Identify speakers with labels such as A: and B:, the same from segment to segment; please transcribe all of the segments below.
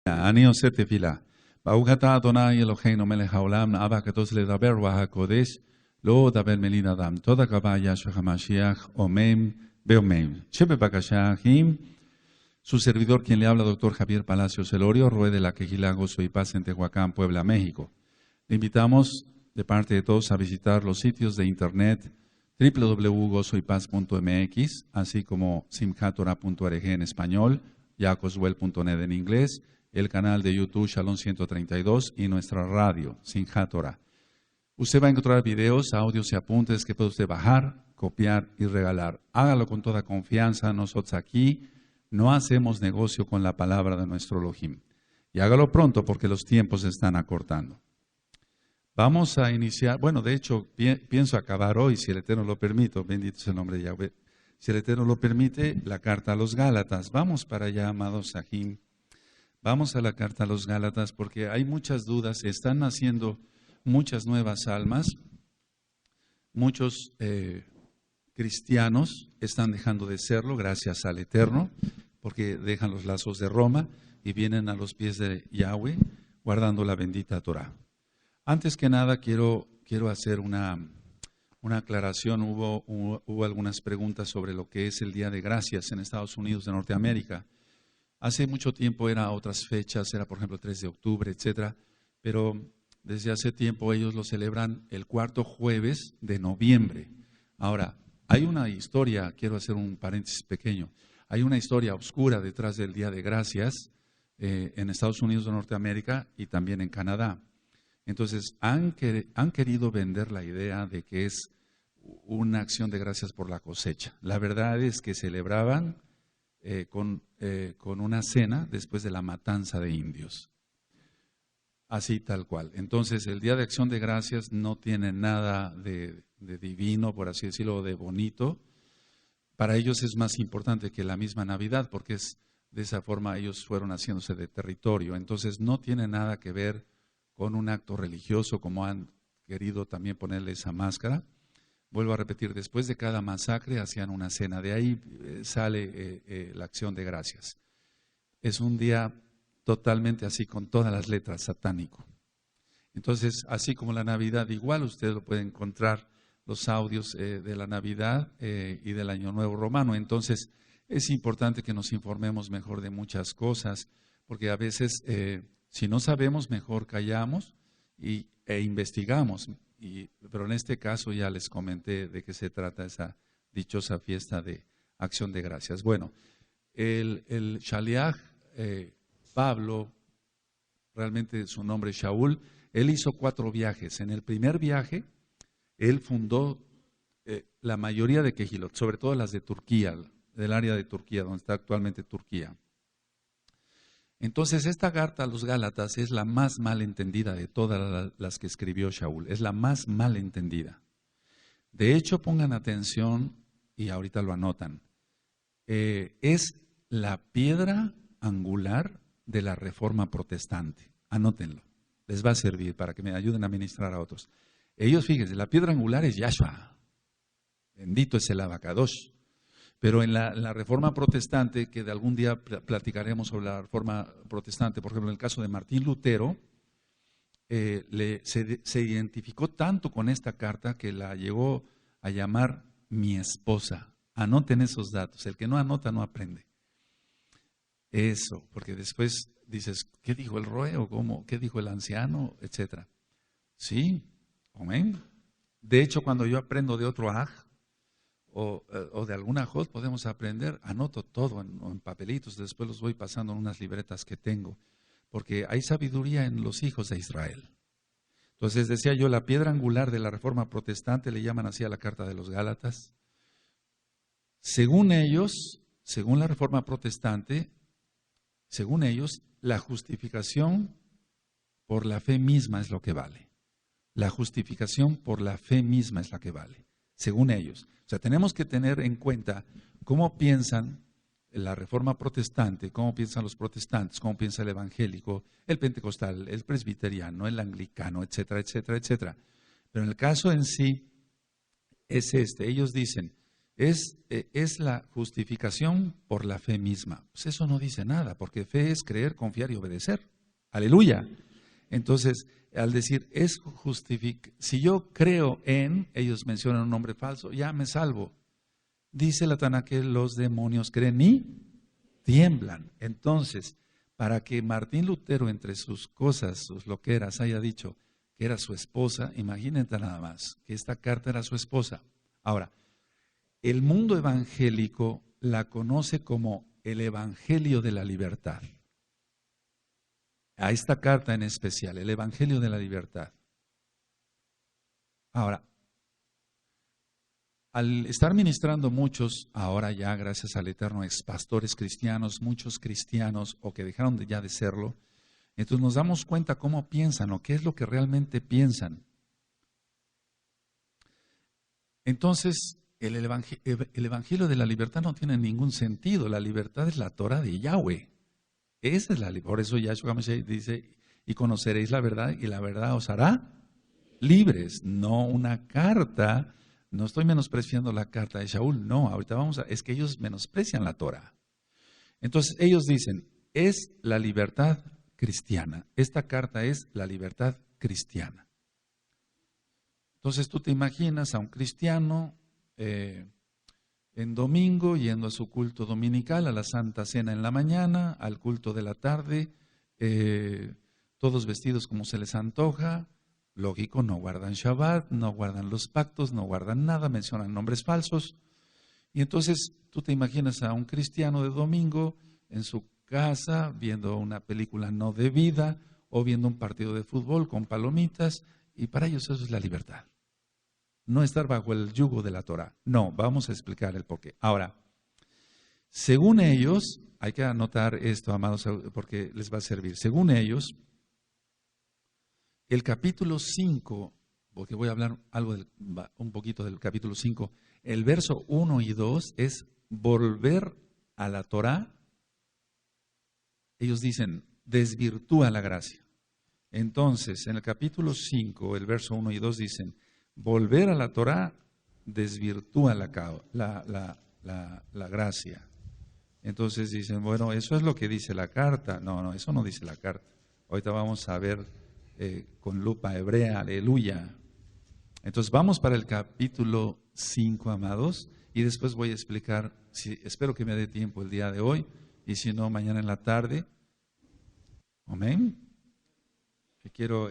A: אני עושה תפילה. ברוך אתה אדוני אלוהינו מלך העולם, אבא הקדוש לדבר והקודש, לא דבר מילים אדם. תודה רבה ישוע המשיח, אומם ואומם. שבבקשה, אחים, su servidor quien le habla, doctor Javier Palacios Elorio, Rue de la Quejilá, Gozo y Paz en Tehuacán, Puebla, México. Le invitamos de parte de todos a visitar los sitios de internet www.gozoypaz.mx, así como simchatorah.org en español, jacoswell.net en inglés, el canal de YouTube Shalom 132 y nuestra radio, Simchat Torah. Usted va a encontrar videos, audios y apuntes que puede usted bajar, copiar y regalar. Hágalo con toda confianza. Nosotros aquí no hacemos negocio con la palabra de nuestro Elohim. Y hágalo pronto porque los tiempos se están acortando. Vamos a iniciar, bueno, de hecho, pienso acabar hoy, si el Eterno lo permite, bendito es el nombre de Yahweh. Si el Eterno lo permite, la carta a los Gálatas. Vamos para allá, amados Sahim. Vamos a la carta a los Gálatas porque hay muchas dudas, están naciendo muchas nuevas almas, muchos cristianos están dejando de serlo gracias al Eterno, porque dejan los lazos de Roma y vienen a los pies de Yahweh guardando la bendita Torah. Antes que nada quiero hacer una aclaración. Hubo algunas preguntas sobre lo que es el Día de Gracias en Estados Unidos de Norteamérica. Hace mucho tiempo era otras fechas, era por ejemplo 3 de octubre, etcétera, pero desde hace tiempo ellos lo celebran el cuarto jueves de noviembre. Ahora, hay una historia, quiero hacer un paréntesis pequeño, hay una historia oscura detrás del Día de Gracias en Estados Unidos de Norteamérica y también en Canadá. Entonces, han querido vender la idea de que es una acción de gracias por la cosecha. La verdad es que celebraban con una cena después de la matanza de indios. Así tal cual. Entonces, el Día de Acción de Gracias no tiene nada de divino, por así decirlo, de bonito. Para ellos es más importante que la misma Navidad, porque es de esa forma ellos fueron haciéndose de territorio. Entonces, no tiene nada que ver con un acto religioso, como han querido también ponerle esa máscara. Vuelvo a repetir, después de cada masacre hacían una cena, de ahí sale la acción de gracias. Es un día totalmente así, con todas las letras, satánico. Entonces, así como la Navidad, igual usted lo puede encontrar, los audios de la Navidad y del Año Nuevo Romano. Entonces, es importante que nos informemos mejor de muchas cosas, porque a veces, si no sabemos, mejor callamos e investigamos. Pero en este caso ya les comenté de qué se trata esa dichosa fiesta de acción de gracias. Bueno, el Shaliach Pablo, realmente su nombre es Shaul, él hizo 4 viajes. En el primer viaje, él fundó la mayoría de Kehilot, sobre todo las de Turquía, del área de Turquía, donde está actualmente Turquía. Entonces, esta carta a los Gálatas es la más mal entendida de todas las que escribió Shaul. Es la más mal entendida. De hecho, pongan atención y ahorita lo anotan. Es la piedra angular de la Reforma Protestante. Anótenlo. Les va a servir para que me ayuden a ministrar a otros. Ellos, fíjense, la piedra angular es Yahshua. Bendito es el Abacadosh. Pero en la Reforma Protestante, que de algún día platicaremos sobre la Reforma Protestante, por ejemplo, en el caso de Martín Lutero, se identificó tanto con esta carta que la llegó a llamar mi esposa. Anoten esos datos. El que no anota no aprende. Eso, porque después dices, ¿qué dijo el Roe? ¿O cómo? ¿Qué dijo el anciano? Etcétera. Sí, amén. De hecho, cuando yo aprendo de otro aj, o de alguna ajot podemos aprender, anoto todo en papelitos, después los voy pasando en unas libretas que tengo, porque hay sabiduría en los hijos de Israel. Entonces decía yo, la piedra angular de la Reforma Protestante, le llaman así a la carta de los Gálatas. Según ellos, según la Reforma Protestante, según ellos, la justificación por la fe misma es lo que vale. La justificación por la fe misma es la que vale, según ellos. O sea, tenemos que tener en cuenta cómo piensan la Reforma Protestante, cómo piensan los protestantes, cómo piensa el evangélico, el pentecostal, el presbiteriano, el anglicano, etcétera, etcétera, etcétera. Pero en el caso en sí es ellos dicen, Es la justificación por la fe misma. Pues eso no dice nada, porque fe es creer, confiar y obedecer. Aleluya. Entonces, al decir, si yo creo en, ellos mencionan un nombre falso, ya me salvo. Dice la Tanakh que los demonios creen y tiemblan. Entonces, para que Martín Lutero, entre sus cosas, sus loqueras, haya dicho que era su esposa, imagínate nada más, que esta carta era su esposa. Ahora, el mundo evangélico la conoce como el Evangelio de la Libertad. A esta carta en especial, el Evangelio de la Libertad. Ahora, al estar ministrando muchos, ahora ya gracias al Eterno, expastores cristianos, muchos cristianos o que dejaron ya de serlo, entonces nos damos cuenta cómo piensan o qué es lo que realmente piensan. Entonces, el Evangelio de la Libertad no tiene ningún sentido. La libertad es la Torah de Yahweh. Esa es la libertad. Por eso Yahshua HaMashiach dice, y conoceréis la verdad y la verdad os hará libres. No una carta. No estoy menospreciando la carta de Shaul, no, ahorita es que ellos menosprecian la Torah. Entonces ellos dicen, es la libertad cristiana. Esta carta es la libertad cristiana. Entonces tú te imaginas a un cristiano en domingo yendo a su culto dominical, a la Santa Cena en la mañana, al culto de la tarde, todos vestidos como se les antoja. Lógico, no guardan Shabbat, no guardan los pactos, no guardan nada, mencionan nombres falsos. Y entonces tú te imaginas a un cristiano de domingo en su casa viendo una película no debida o viendo un partido de fútbol con palomitas, y para ellos eso es la libertad. No estar bajo el yugo de la Torah. No, vamos a explicar el porqué. Ahora, según ellos, hay que anotar esto, amados, porque les va a servir. Según ellos, el capítulo 5, porque voy a hablar un poquito del capítulo 5, el verso 1 y 2 es volver a la Torah. Ellos dicen, desvirtúa la gracia. Entonces, en el capítulo 5, el verso 1 y 2 dicen, volver a la Torah desvirtúa la gracia. Entonces dicen, bueno, eso es lo que dice la carta. No, eso no dice la carta. Ahorita vamos a ver con lupa hebrea, aleluya. Entonces vamos para el capítulo 5, amados, y después voy a explicar, espero que me dé tiempo el día de hoy, y si no, mañana en la tarde. Amén. Que quiero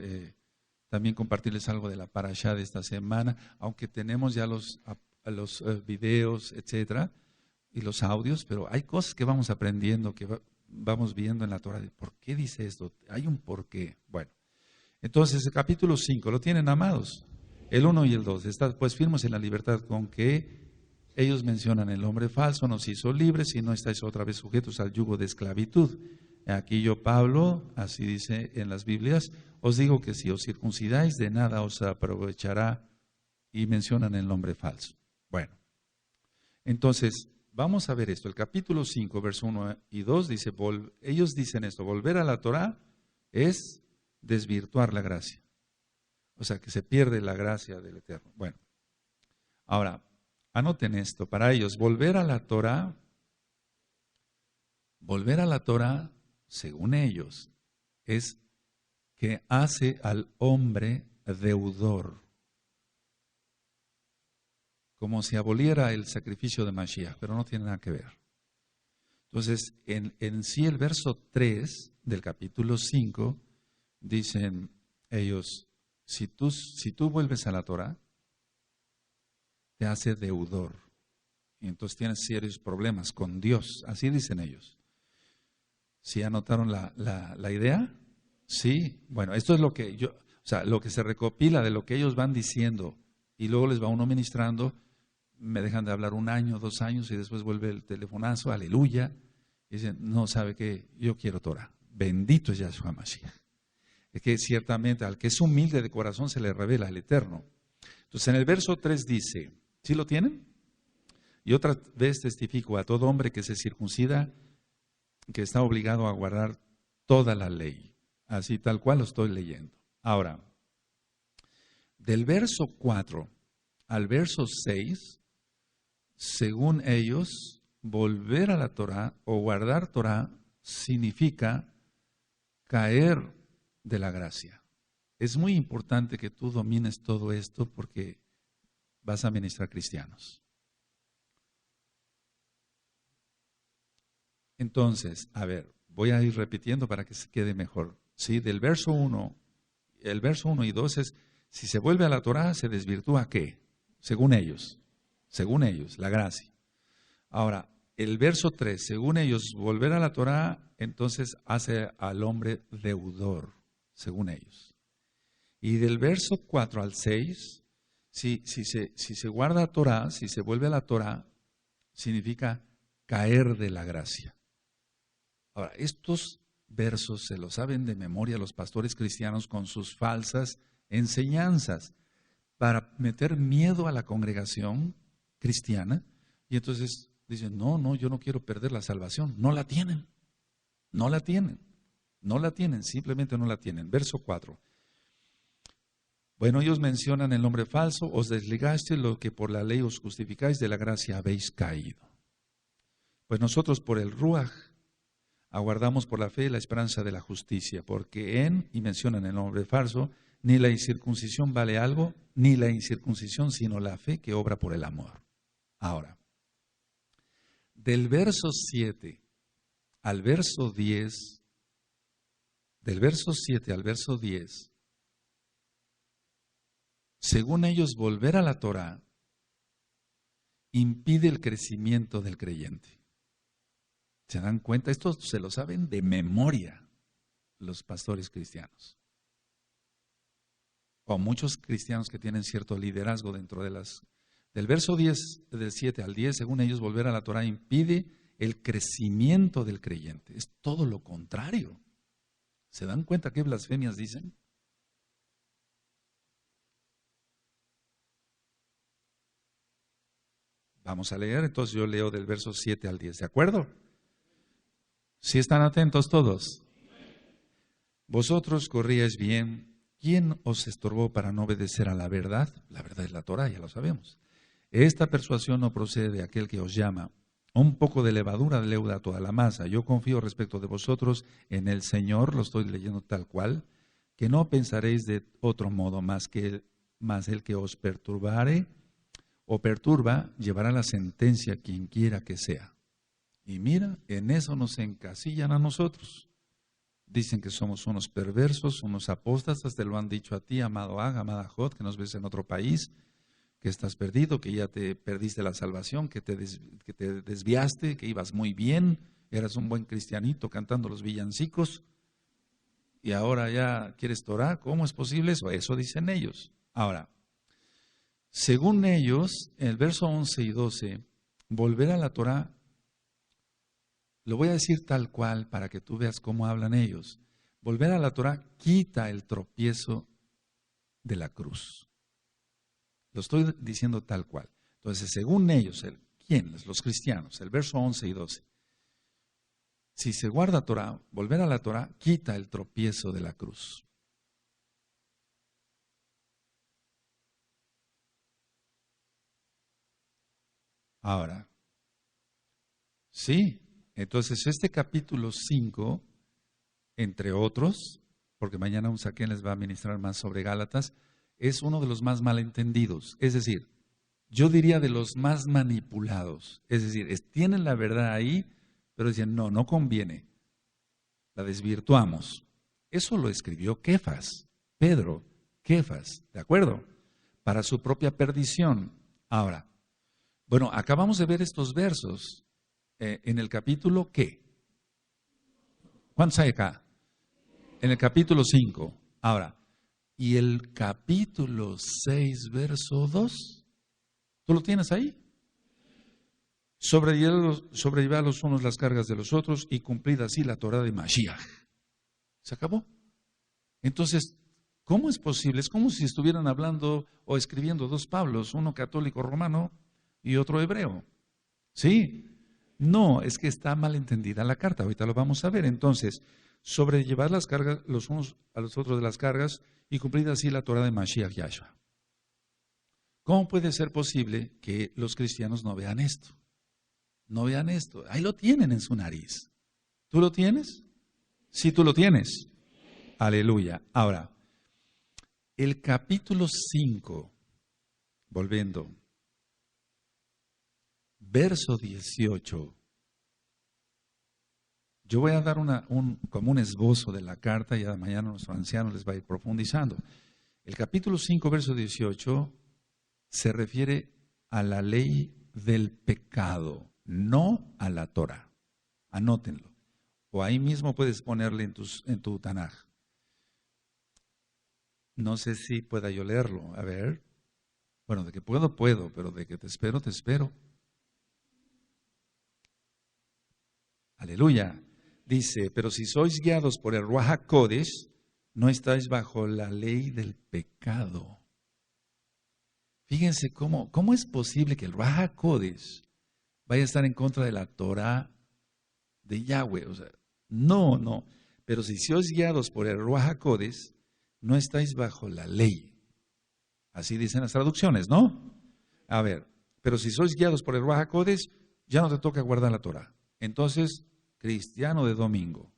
A: también compartirles algo de la parashá de esta semana, aunque tenemos ya los videos, etcétera, y los audios, pero hay cosas que vamos aprendiendo, que vamos viendo en la Torah. ¿Por qué dice esto? Hay un porqué. Bueno. Entonces, el capítulo 5, ¿lo tienen, amados? El 1 y el 2, está pues firmes en la libertad con que ellos mencionan el hombre falso, nos hizo libres y no estáis otra vez sujetos al yugo de esclavitud. Aquí yo, Pablo, así dice en las Biblias, os digo que si os circuncidáis, de nada os aprovechará, y mencionan el nombre falso. Bueno, entonces, vamos a ver esto. El capítulo 5, verso 1 y 2 dice, ellos dicen esto, volver a la Torah es desvirtuar la gracia. O sea, que se pierde la gracia del Eterno. Bueno, ahora, anoten esto. Para ellos, volver a la Torah, según ellos, es que hace al hombre deudor. Como si aboliera el sacrificio de Mashiach, pero no tiene nada que ver. Entonces, en sí el verso 3 del capítulo 5, dicen ellos, si tú vuelves a la Torah, te hace deudor. Y entonces tienes serios problemas con Dios. Así dicen ellos. ¿Sí anotaron la idea? Sí. Bueno, esto es lo que lo que se recopila de lo que ellos van diciendo, y luego les va uno ministrando, me dejan de hablar 1 año, 2 años, y después vuelve el telefonazo, aleluya, y dicen, no, ¿sabe qué? Yo quiero Torah. Bendito es Yahshua Mashiach. Es que ciertamente al que es humilde de corazón se le revela el Eterno. Entonces en el verso 3 dice, ¿sí lo tienen? Y otra vez testifico a todo hombre que se circuncida, que está obligado a guardar toda la ley. Así tal cual lo estoy leyendo. Ahora, del verso 4 al verso 6, según ellos, volver a la Torá o guardar Torá significa caer de la gracia. Es muy importante que tú domines todo esto porque vas a ministrar cristianos. Entonces, a ver, voy a ir repitiendo para que se quede mejor. ¿Sí? Del verso 1, el verso 1 y 2 es, si se vuelve a la Torá, ¿se desvirtúa qué? Según ellos, la gracia. Ahora, el verso 3, según ellos, volver a la Torá, entonces hace al hombre deudor, según ellos. Y del verso 4 al 6, si se guarda Torá, si se vuelve a la Torá, significa caer de la gracia. Ahora, estos versos se los saben de memoria los pastores cristianos con sus falsas enseñanzas para meter miedo a la congregación cristiana. Y entonces dicen, no, yo no quiero perder la salvación. No la tienen, simplemente no la tienen. Verso 4. Bueno, ellos mencionan el nombre falso, os desligaste lo que por la ley os justificáis, de la gracia habéis caído. Pues nosotros por el Ruaj aguardamos por la fe la esperanza de la justicia, porque y mencionan el nombre falso, ni la incircuncisión vale algo, ni la incircuncisión, sino la fe que obra por el amor. Ahora, del verso 7 al verso 10, según ellos, volver a la Torá impide el crecimiento del creyente. ¿Se dan cuenta? Esto se lo saben de memoria los pastores cristianos. O muchos cristianos que tienen cierto liderazgo dentro de del verso 10, del 7 al 10, según ellos, volver a la Torá impide el crecimiento del creyente. Es todo lo contrario. ¿Se dan cuenta qué blasfemias dicen? Vamos a leer, entonces yo leo del verso 7 al 10, ¿de acuerdo? ¿Sí están atentos todos? Vosotros corríais bien. ¿Quién os estorbó para no obedecer a la verdad? La verdad es la Torá, ya lo sabemos. Esta persuasión no procede de aquel que os llama. Un poco de levadura leuda toda la masa. Yo confío respecto de vosotros en el Señor, lo estoy leyendo tal cual, que no pensaréis de otro modo más el que os perturbare o perturba, llevará la sentencia quien quiera que sea. Y mira, en eso nos encasillan a nosotros. Dicen que somos unos perversos, unos apóstatas, te lo han dicho a ti, amado Ag, amada Jod, que nos ves en otro país, que estás perdido, que ya te perdiste la salvación, que te desviaste, que ibas muy bien, eras un buen cristianito cantando los villancicos, y ahora ya quieres Torá. ¿Cómo es posible eso? Eso dicen ellos. Ahora, según ellos, en el verso 11 y 12, volver a la Torá, lo voy a decir tal cual para que tú veas cómo hablan ellos. Volver a la Torá quita el tropiezo de la cruz. Lo estoy diciendo tal cual. Entonces, según ellos, ¿quiénes? Los cristianos, el verso 11 y 12. Si se guarda Torá, volver a la Torá quita el tropiezo de la cruz. Ahora, sí. Entonces, este capítulo 5, entre otros, porque mañana un saquén les va a ministrar más sobre Gálatas, es uno de los más malentendidos. Es decir, yo diría de los más manipulados. Es decir, tienen la verdad ahí, pero dicen, no conviene. La desvirtuamos. Eso lo escribió Kefas, Pedro, Kefas, ¿de acuerdo? Para su propia perdición. Ahora, bueno, acabamos de ver estos versos. En el capítulo, ¿qué? ¿Cuántos hay acá? En el capítulo 5. Ahora, ¿y el capítulo 6, verso 2? ¿Tú lo tienes ahí? Sobrellevar los unos las cargas de los otros y cumplida así la Torá de Mashiach. ¿Se acabó? Entonces, ¿cómo es posible? Es como si estuvieran hablando o escribiendo dos Pablos, uno católico romano y otro hebreo. ¿Sí? No, es que está mal entendida la carta, ahorita lo vamos a ver. Entonces, sobrellevar las cargas los unos a los otros de las cargas y cumplir así la Torá de Mashiach Yahshua. ¿Cómo puede ser posible que los cristianos no vean esto? No vean esto. Ahí lo tienen en su nariz. ¿Tú lo tienes? Sí, tú lo tienes. Aleluya. Ahora, el capítulo 5, volviendo, verso 18. Yo voy a dar como un esbozo de la carta y ya mañana nuestro anciano les va a ir profundizando. El capítulo 5, verso 18, se refiere a la ley del pecado, no a la Torah. Anótenlo. O ahí mismo puedes ponerle en tu Tanaj. No sé si pueda yo leerlo. A ver. Bueno, de que puedo, pero de que te espero, te espero. Aleluya. Dice, pero si sois guiados por el Ruach HaKodesh, no estáis bajo la ley del pecado. Fíjense cómo es posible que el Ruach HaKodesh vaya a estar en contra de la Torah de Yahweh. O sea, no. Pero si sois guiados por el Ruach HaKodesh, no estáis bajo la ley. Así dicen las traducciones, ¿no? A ver, pero si sois guiados por el Ruach HaKodesh, ya no te toca guardar la Torah. Entonces, cristiano de domingo,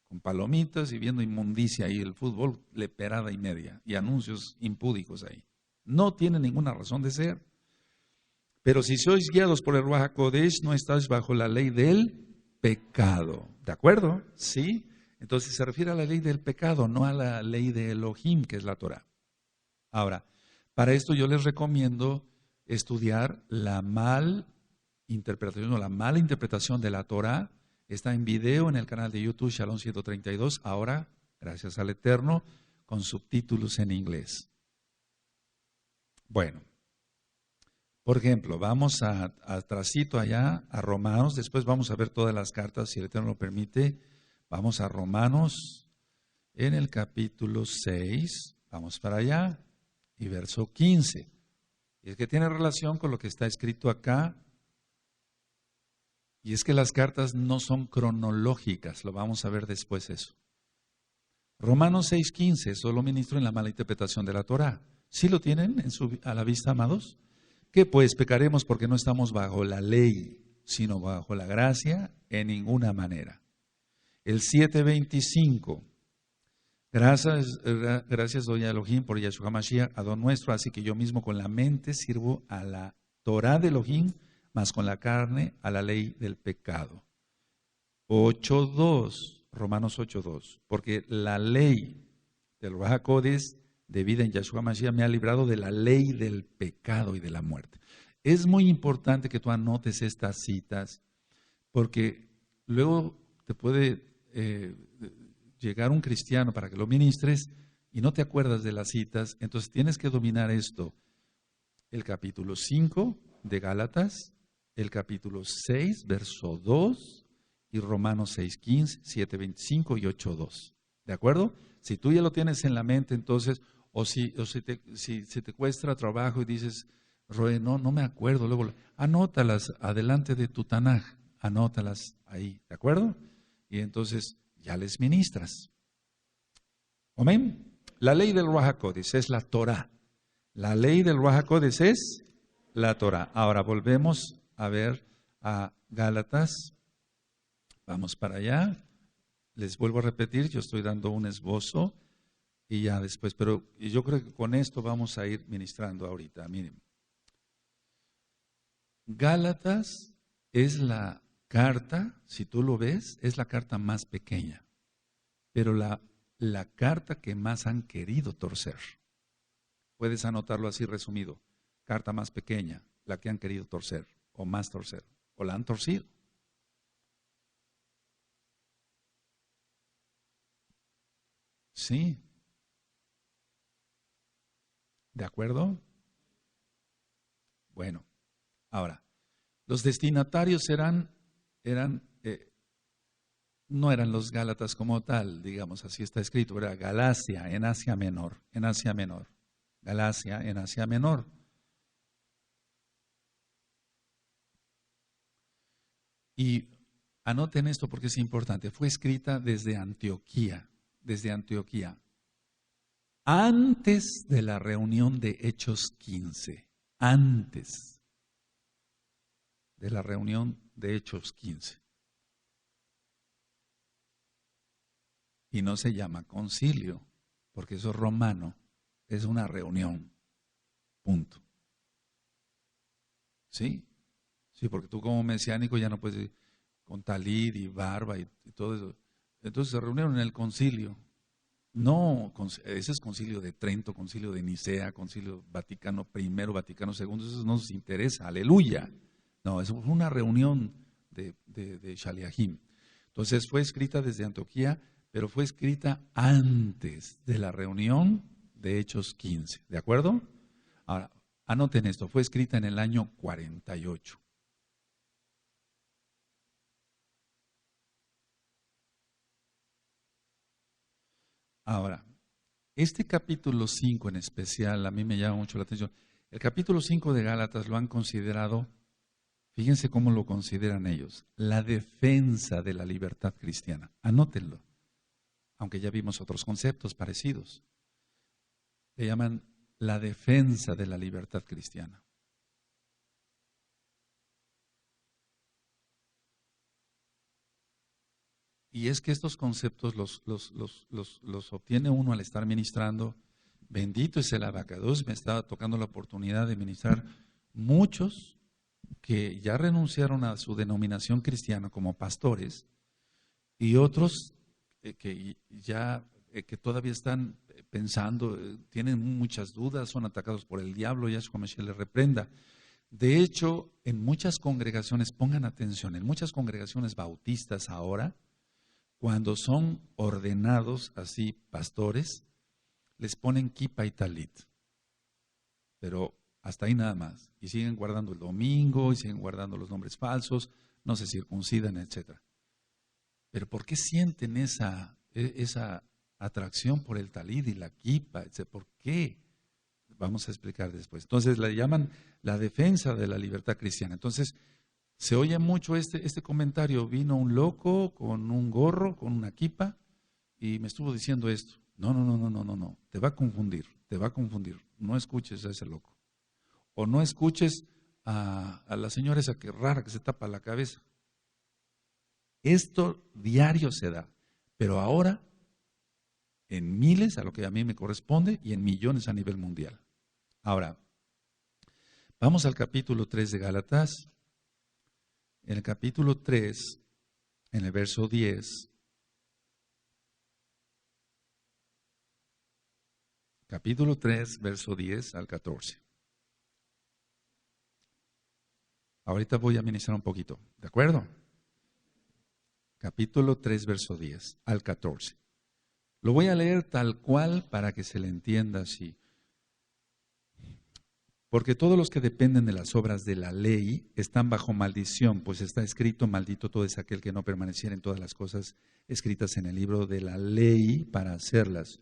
A: con palomitas y viendo inmundicia ahí, el fútbol, leperada y media, y anuncios impúdicos ahí. No tiene ninguna razón de ser. Pero si sois guiados por el Ruach HaKodesh, no estáis bajo la ley del pecado. ¿De acuerdo? ¿Sí? Entonces se refiere a la ley del pecado, no a la ley de Elohim, que es la Torah. Ahora, para esto yo les recomiendo estudiar la mala interpretación de la Torah. Está en video en el canal de YouTube Shalom 132, ahora, gracias al Eterno, con subtítulos en inglés. Bueno, por ejemplo, vamos atrasito allá, a Romanos, después vamos a ver todas las cartas, si el Eterno lo permite. Vamos a Romanos en el capítulo 6, vamos para allá, y verso 15. Y es que tiene relación con lo que está escrito acá. Y es que las cartas no son cronológicas, lo vamos a ver después eso. Romanos 6:15, solo ministro en la mala interpretación de la Torah. ¿Sí lo tienen a la vista, amados? ¿Qué pues pecaremos porque no estamos bajo la ley, sino bajo la gracia? En ninguna manera. El 7:25, gracias doy a Elohim por Yahshua Mashiach, Adón nuestro, así que yo mismo con la mente sirvo a la Torah de Elohim, más con la carne a la ley del pecado. 8:2, Romanos 8:2, porque la ley del Ruach HaKodesh de vida en Yahshua Mashiach me ha librado de la ley del pecado y de la muerte. Es muy importante que tú anotes estas citas, porque luego te puede llegar un cristiano para que lo ministres y no te acuerdas de las citas, entonces tienes que dominar esto. El capítulo 5 de Gálatas, el capítulo 6, verso 2, y Romanos 6:15, 7:25 y 8:2. ¿De acuerdo? Si tú ya lo tienes en la mente, entonces, si te cuesta trabajo y dices, Roe, no me acuerdo, luego anótalas adelante de tu Tanaj, anótalas ahí, ¿de acuerdo? Y entonces ya les ministras. Amén. La ley del Ruach HaKodesh es la Torah. La ley del Ruach HaKodesh es la Torah. Ahora volvemos a ver a Gálatas. Vamos para allá. Les vuelvo a repetir, yo estoy dando un esbozo y ya después, pero yo creo que con esto vamos a ir ministrando ahorita. Miren. Gálatas es la carta, si tú lo ves, es la carta más pequeña, pero la carta que más han querido torcer. Puedes anotarlo así resumido. Carta más pequeña, la que han querido torcer, o más torcer, o la han torcido. Sí. ¿De acuerdo? Bueno, ahora, los destinatarios no eran los Gálatas como tal, digamos, así está escrito, era Galacia en Asia Menor, Galacia en Asia Menor. Y anoten esto porque es importante, fue escrita desde Antioquía, antes de la reunión de Hechos 15, antes de la reunión de Hechos 15. Y no se llama concilio, porque eso es romano, es una reunión, punto. ¿Sí? Sí, porque tú como mesiánico ya no puedes ir con talid y barba y todo eso. Entonces se reunieron en el concilio. No, ese es concilio de Trento, concilio de Nicea, concilio Vaticano I, Vaticano II, eso no nos interesa, aleluya. No, eso fue una reunión de Shaliahim. Entonces fue escrita desde Antioquía, pero fue escrita antes de la reunión de Hechos 15, ¿de acuerdo? Ahora, anoten esto, fue escrita en el año 48. Ahora, este capítulo 5 en especial, a mí me llama mucho la atención. El capítulo 5 de Gálatas lo han considerado, fíjense cómo lo consideran ellos, la defensa de la libertad cristiana. Anótenlo, aunque ya vimos otros conceptos parecidos. Le llaman la defensa de la libertad cristiana. Y es que estos conceptos los obtiene uno al estar ministrando. Bendito es el abacados, me estaba tocando la oportunidad de ministrar muchos que ya renunciaron a su denominación cristiana como pastores y otros que todavía están pensando, tienen muchas dudas, son atacados por el diablo, Yahshua Mashiach les reprenda. De hecho, en muchas congregaciones, pongan atención, en muchas congregaciones bautistas ahora, cuando son ordenados así pastores, les ponen kipa y talit. Pero hasta ahí nada más. Y siguen guardando el domingo, y siguen guardando los nombres falsos, no se circuncidan, etc. Pero ¿por qué sienten esa atracción por el talit y la kipa, etc.? ¿Por qué? Vamos a explicar después. Entonces la llaman la defensa de la libertad cristiana. Entonces, se oye mucho este comentario, vino un loco con un gorro, con una kipa, y me estuvo diciendo esto. No, te va a confundir, no escuches a ese loco. O no escuches a la señora esa que rara que se tapa la cabeza. Esto diario se da, pero ahora en miles, a lo que a mí me corresponde, y en millones a nivel mundial. Ahora, vamos al capítulo 3 de Gálatas. En el capítulo 3, en el verso 10, capítulo 3, verso 10 al 14. Ahorita voy a ministrar un poquito, ¿de acuerdo? Capítulo 3, verso 10 al 14. Lo voy a leer tal cual para que se le entienda así. Porque todos los que dependen de las obras de la ley están bajo maldición, pues está escrito, maldito todo es aquel que no permaneciera en todas las cosas escritas en el libro de la ley para hacerlas.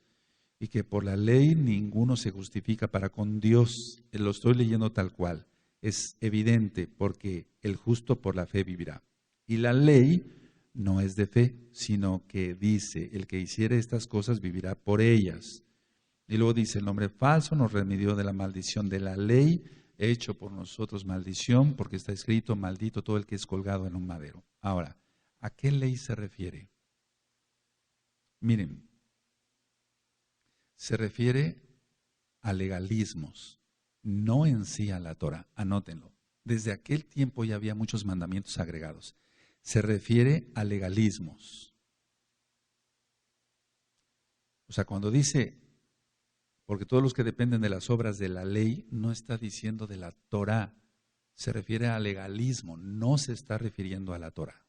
A: Y que por la ley ninguno se justifica para con Dios. Lo estoy leyendo tal cual. Es evidente porque el justo por la fe vivirá. Y la ley no es de fe, sino que dice, el que hiciere estas cosas vivirá por ellas. Y luego dice, el nombre falso nos remedió de la maldición de la ley, hecho por nosotros maldición, porque está escrito, maldito todo el que es colgado en un madero. Ahora, ¿a qué ley se refiere? Miren, se refiere a legalismos, no en sí a la Torah, anótenlo. Desde aquel tiempo ya había muchos mandamientos agregados. Se refiere a legalismos. O sea, cuando dice, porque todos los que dependen de las obras de la ley, no está diciendo de la Torah, se refiere a legalismo, no se está refiriendo a la Torah.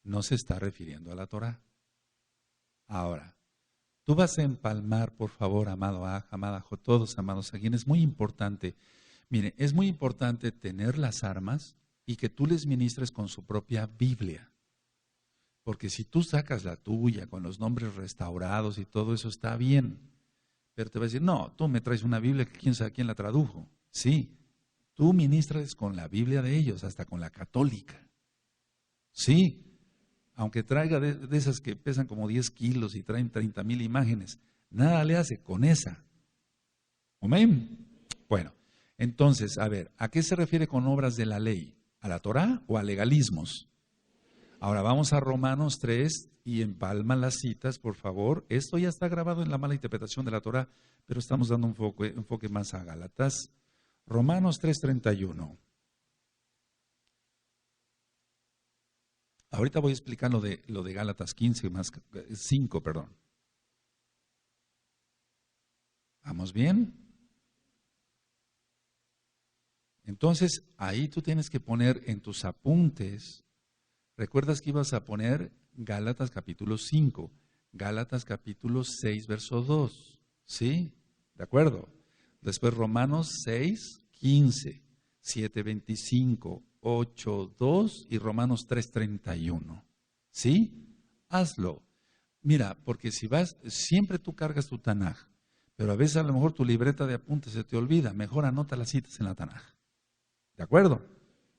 A: No se está refiriendo a la Torah. Ahora, tú vas a empalmar, por favor, amado Aj, amada Jo, todos amados aquí, es muy importante. Mire, es muy importante tener las armas y que tú les ministres con su propia Biblia. Porque si tú sacas la tuya con los nombres restaurados y todo eso está bien, pero te va a decir, no, tú me traes una Biblia que quién sabe quién la tradujo. Sí, tú ministras con la Biblia de ellos, hasta con la católica. Sí, aunque traiga de esas que pesan como 10 kilos y traen 30,000 imágenes, nada le hace con esa. Amén. Bueno, entonces, a ver, ¿a qué se refiere con obras de la ley? ¿A la Torá o a legalismos? Ahora vamos a Romanos 3 y empalma las citas, por favor. Esto ya está grabado en la mala interpretación de la Torá, pero estamos dando un enfoque más a Gálatas. Romanos 3:31. Ahorita voy a explicar lo de Gálatas 15 más 5, perdón. ¿Vamos bien? Entonces, ahí tú tienes que poner en tus apuntes. ¿Recuerdas que ibas a poner Gálatas capítulo 5, Gálatas capítulo 6, verso 2? ¿Sí? ¿De acuerdo? Después Romanos 6, 15, 7, 25, 8, 2 y Romanos 3, 31. ¿Sí? Hazlo. Mira, porque si vas, siempre tú cargas tu Tanaj, pero a veces a lo mejor tu libreta de apuntes se te olvida. Mejor anota las citas en la Tanaj. ¿De acuerdo?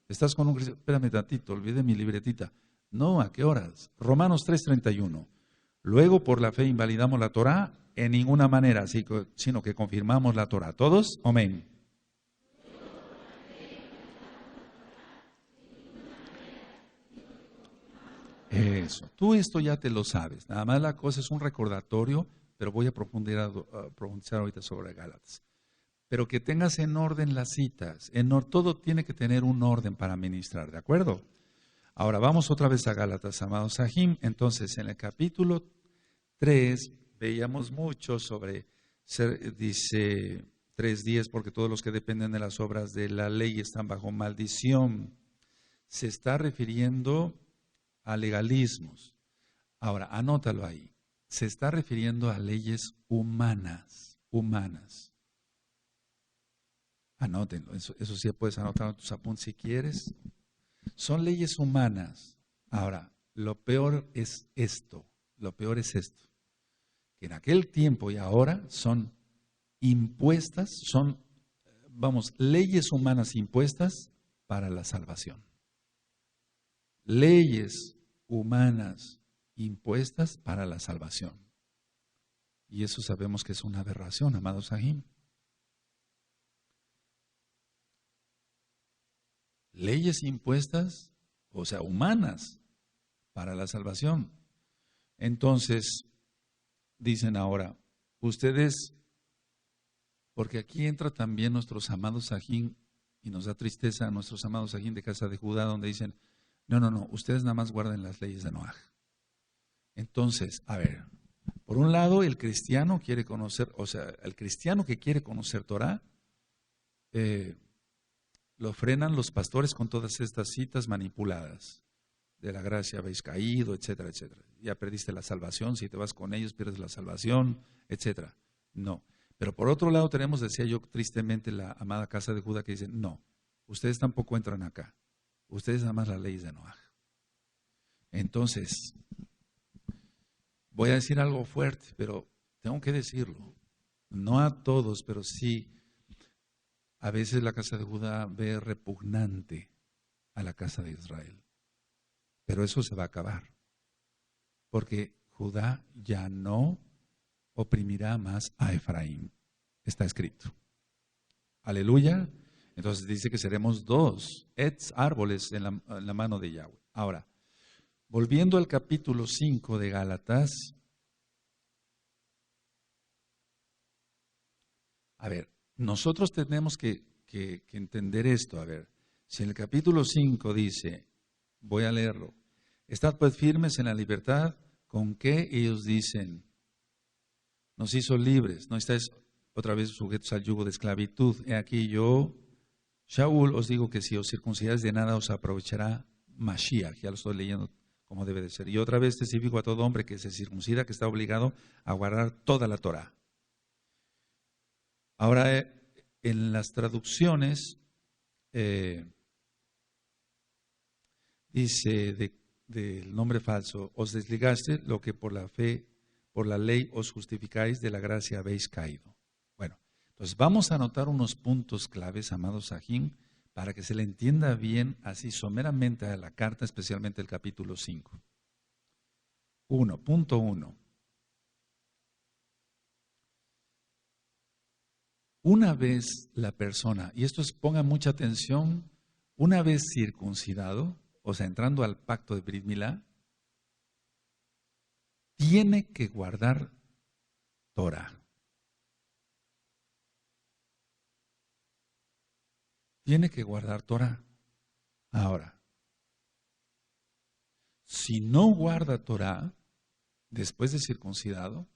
A: Estás con un cristiano, espérame tantito, olvidé mi libretita. No, ¿a qué horas? Romanos 3:31. Luego por la fe invalidamos la Torá en ninguna manera, sino que confirmamos la Torá. ¿Todos? Amén. Eso, tú esto ya te lo sabes. Nada más la cosa es un recordatorio, pero voy a profundizar ahorita sobre Gálatas. Pero que tengas en orden las citas. Todo tiene que tener un orden para ministrar, ¿de acuerdo? Ahora vamos otra vez a Gálatas, amados Sahim. Entonces, en el capítulo 3 veíamos mucho sobre, dice 3:10, porque todos los que dependen de las obras de la ley están bajo maldición. Se está refiriendo a legalismos. Ahora, anótalo ahí. Se está refiriendo a leyes humanas. Anótenlo, eso sí puedes anotar en tus apuntes si quieres. Son leyes humanas. Ahora, lo peor es esto, que en aquel tiempo y ahora son impuestas, leyes humanas impuestas para la salvación. Leyes humanas impuestas para la salvación. Y eso sabemos que es una aberración, amados Sahim. Leyes impuestas, o sea, humanas, para la salvación. Entonces, dicen ahora, ustedes, porque aquí entra también nuestros amados Sahim, y nos da tristeza a nuestros amados Sahim de casa de Judá, donde dicen, no, ustedes nada más guarden las leyes de Noaj. Entonces, a ver, por un lado, el cristiano quiere conocer, el cristiano que quiere conocer Torah, lo frenan los pastores con todas estas citas manipuladas. De la gracia habéis caído, etcétera, etcétera. Ya perdiste la salvación, si te vas con ellos pierdes la salvación, etcétera. No. Pero por otro lado tenemos, decía yo tristemente, la amada casa de Judá que dice, no, ustedes tampoco entran acá. Ustedes nada más las leyes de Noaj. Entonces, voy a decir algo fuerte, pero tengo que decirlo. No a todos, pero sí. A veces la casa de Judá ve repugnante a la casa de Israel. Pero eso se va a acabar. Porque Judá ya no oprimirá más a Efraín. Está escrito. Aleluya. Entonces dice que seremos dos árboles en la mano de Yahweh. Ahora, volviendo al capítulo 5 de Gálatas. A ver. Nosotros tenemos que entender esto. A ver, si en el capítulo 5 dice, voy a leerlo, estad pues firmes en la libertad con que ellos dicen, nos hizo libres, no estáis otra vez sujetos al yugo de esclavitud. He aquí yo, Shaul, os digo que si os circuncidáis de nada os aprovechará Mashiach, ya lo estoy leyendo como debe de ser. Y otra vez testifico a todo hombre que se circuncida, que está obligado a guardar toda la Torah. Ahora, en las traducciones, dice del nombre falso, os desligaste lo que por la fe, por la ley os justificáis, de la gracia habéis caído. Bueno, entonces vamos a anotar unos puntos claves, amados Sahim, para que se le entienda bien, así someramente a la carta, especialmente el capítulo 5. Punto 1. Una vez la persona, y esto es, pongan mucha atención, una vez circuncidado, o sea, entrando al pacto de Brit Milá, tiene que guardar Torah. Tiene que guardar Torah. Ahora, si no guarda Torah después de circuncidado,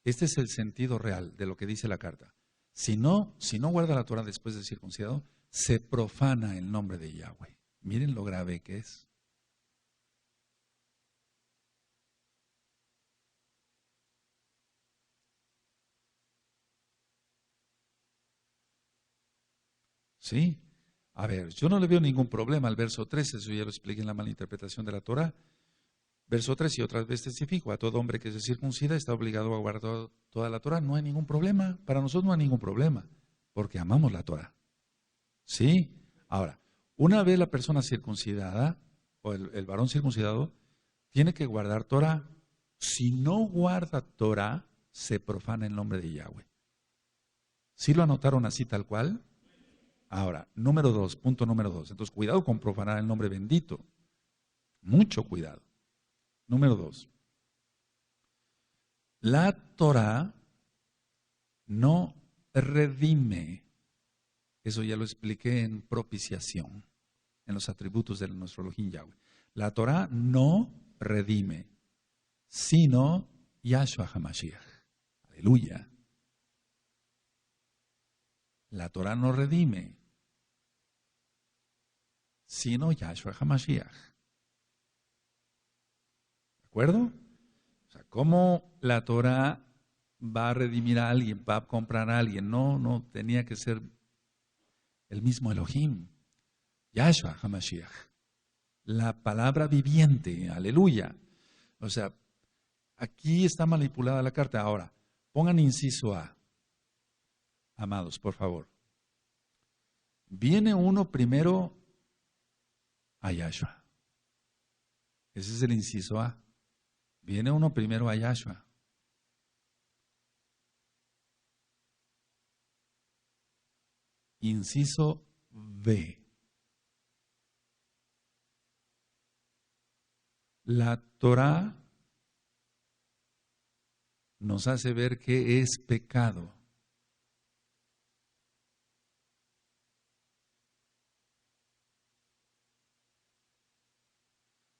A: este es el sentido real de lo que dice la carta. Si no guarda la Torah después de circuncidado, se profana el nombre de Yahweh. Miren lo grave que es. ¿Sí? A ver, yo no le veo ningún problema al verso 13, eso ya lo expliqué en la malinterpretación de la Torah. Verso 3, y otra vez testifico, a todo hombre que se circuncida está obligado a guardar toda la Torah. No hay ningún problema, para nosotros no hay ningún problema, porque amamos la Torah. ¿Sí? Ahora, una vez la persona circuncidada, o el varón circuncidado, tiene que guardar Torah. Si no guarda Torah, se profana el nombre de Yahweh. ¿Sí lo anotaron así tal cual? Ahora, punto número 2. Entonces, cuidado con profanar el nombre bendito. Mucho cuidado. Número 2. La Torah no redime. Eso ya lo expliqué en propiciación, en los atributos de nuestro Elohim Yahweh. La Torah no redime, sino Yahshua HaMashiach. Aleluya. La Torah no redime, sino Yahshua HaMashiach. ¿De acuerdo? O sea, ¿cómo la Torah va a redimir a alguien, va a comprar a alguien? No, tenía que ser el mismo Elohim, Yahshua HaMashiach, la palabra viviente, aleluya. O sea, aquí está manipulada la carta. Ahora, pongan inciso A, amados, por favor. Viene uno primero a Yahshua. Ese es el inciso A. Viene uno primero a Yahshua. Inciso B. La Torah nos hace ver qué es pecado.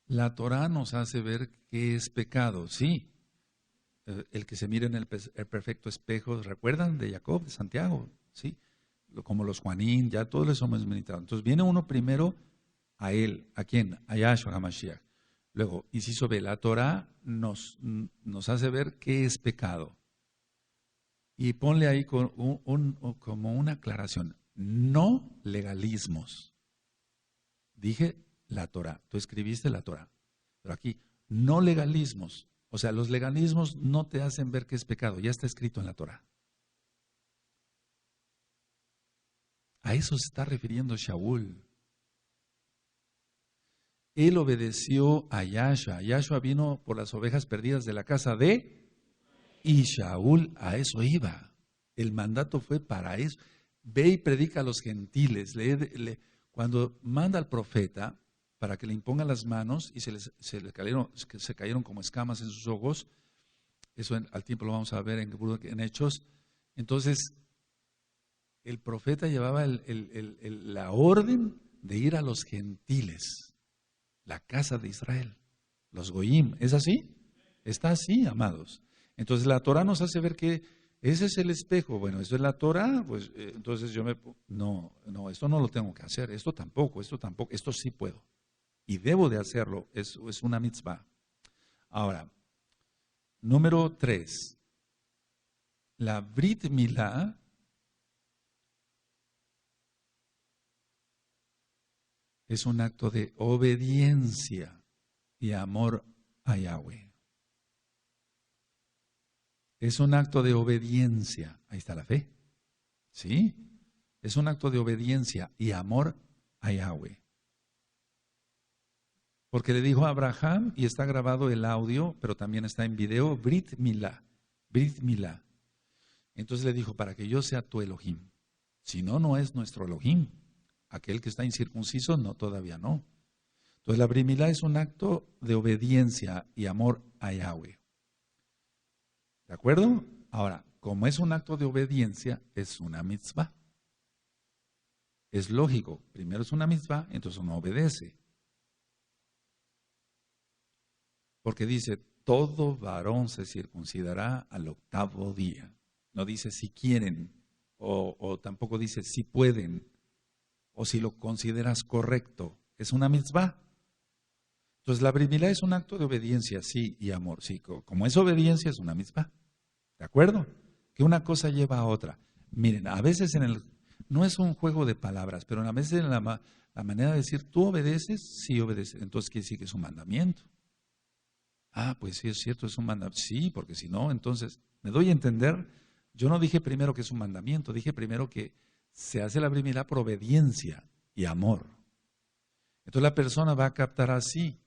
A: La Torah nos hace ver qué es pecado, sí. El que se mira en el perfecto espejo, ¿recuerdan? De Jacob, de Santiago, sí. Como los Juanín, ya todos les hemos meditado. Entonces viene uno primero a él. ¿A quién? A Yahshua HaMashiach. Luego, inciso B, la Torah nos hace ver qué es pecado. Y ponle ahí como una aclaración. No legalismos. Dije la Torah. Tú escribiste la Torah. Pero aquí, no legalismos. O sea, los legalismos no te hacen ver que es pecado. Ya está escrito en la Torah. A eso se está refiriendo Shaul. Él obedeció a Yahshua. Yahshua vino por las ovejas perdidas de la casa de... Y Shaul a eso iba. El mandato fue para eso. Ve y predica a los gentiles. Cuando manda al profeta para que le imponga las manos y se cayeron como escamas en sus ojos, eso al tiempo lo vamos a ver en Hechos. Entonces, el profeta llevaba la orden de ir a los gentiles, la casa de Israel, los goyim. ¿Es así? Está así, amados. Entonces la Torah nos hace ver que ese es el espejo. Bueno, eso es la Torah, pues entonces no, esto no lo tengo que hacer, esto tampoco, esto sí puedo. Y debo de hacerlo, es una mitzvah. Ahora, número 3. La Brit Milá es un acto de obediencia y amor a Yahweh. Es un acto de obediencia. Ahí está la fe. ¿Sí? Es un acto de obediencia y amor a Yahweh. Porque le dijo a Abraham, y está grabado el audio, pero también está en video, Brit Milá. Brit Milá. Entonces le dijo, para que yo sea tu Elohim. Si no, no es nuestro Elohim. Aquel que está incircunciso, no, todavía no. Entonces la Brit Milá es un acto de obediencia y amor a Yahweh. ¿De acuerdo? Ahora, como es un acto de obediencia, es una mitzvah. Es lógico, primero es una mitzvah, entonces uno obedece. Porque dice, todo varón se circuncidará al 8º día. No dice si quieren, o tampoco dice si pueden, o si lo consideras correcto. Es una mitzvah. Entonces la Brit Milá es un acto de obediencia, sí, y amor. Sí, como es obediencia, es una mitzvah. ¿De acuerdo? Que una cosa lleva a otra. Miren, a veces no es un juego de palabras, pero a veces en la manera de decir, tú obedeces, sí obedeces. Entonces quiere decir que es un mandamiento. Ah, pues sí, es cierto, es un mandamiento. Sí, porque si no, entonces, me doy a entender, yo no dije primero que es un mandamiento, dije primero que se hace la Brit Milá por obediencia y amor. Entonces la persona va a captar así.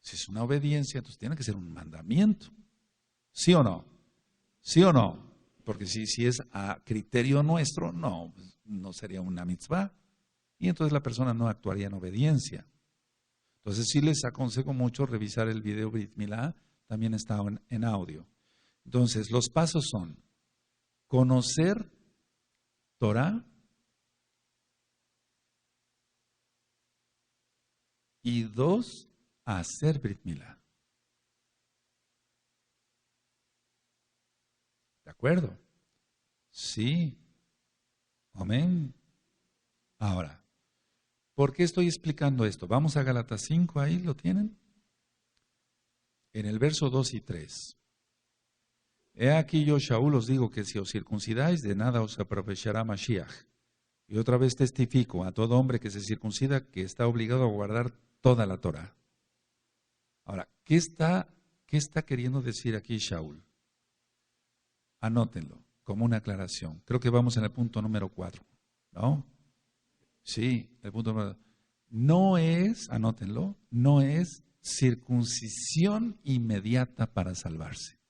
A: Si es una obediencia, entonces tiene que ser un mandamiento. ¿Sí o no? ¿Sí o no? Porque si es a criterio nuestro, no, pues, no sería una mitzvah. Y entonces la persona no actuaría en obediencia. Entonces sí les aconsejo mucho revisar el video Brit Milá, también está en audio. Entonces los pasos son conocer Torah y 2, hacer Brit Milá. ¿De acuerdo? Sí. Amén. Ahora, ¿por qué estoy explicando esto? Vamos a Gálatas 5, ahí lo tienen. En el verso 2 y 3. He aquí yo, Shaul, os digo que si os circuncidáis, de nada os aprovechará Mashiach. Y otra vez testifico a todo hombre que se circuncida que está obligado a guardar toda la Torah. Ahora, ¿qué está queriendo decir aquí Shaul? Anótenlo como una aclaración. Creo que vamos en el punto número 4, ¿no? Sí, el punto número 4. No es, anótenlo, no es circuncisión inmediata para salvarse.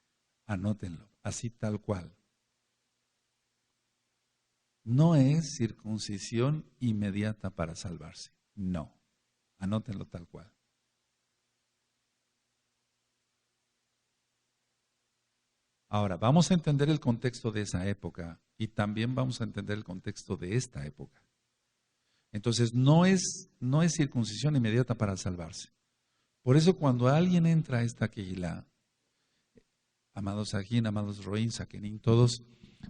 A: Anótenlo, así tal cual. No es circuncisión inmediata para salvarse. No. Anótenlo tal cual. Ahora, vamos a entender el contexto de esa época y también vamos a entender el contexto de esta época. Entonces, no es circuncisión inmediata para salvarse. Por eso, cuando alguien entra a esta Keilah, amados Sajín, amados Roín, Saquenín, todos,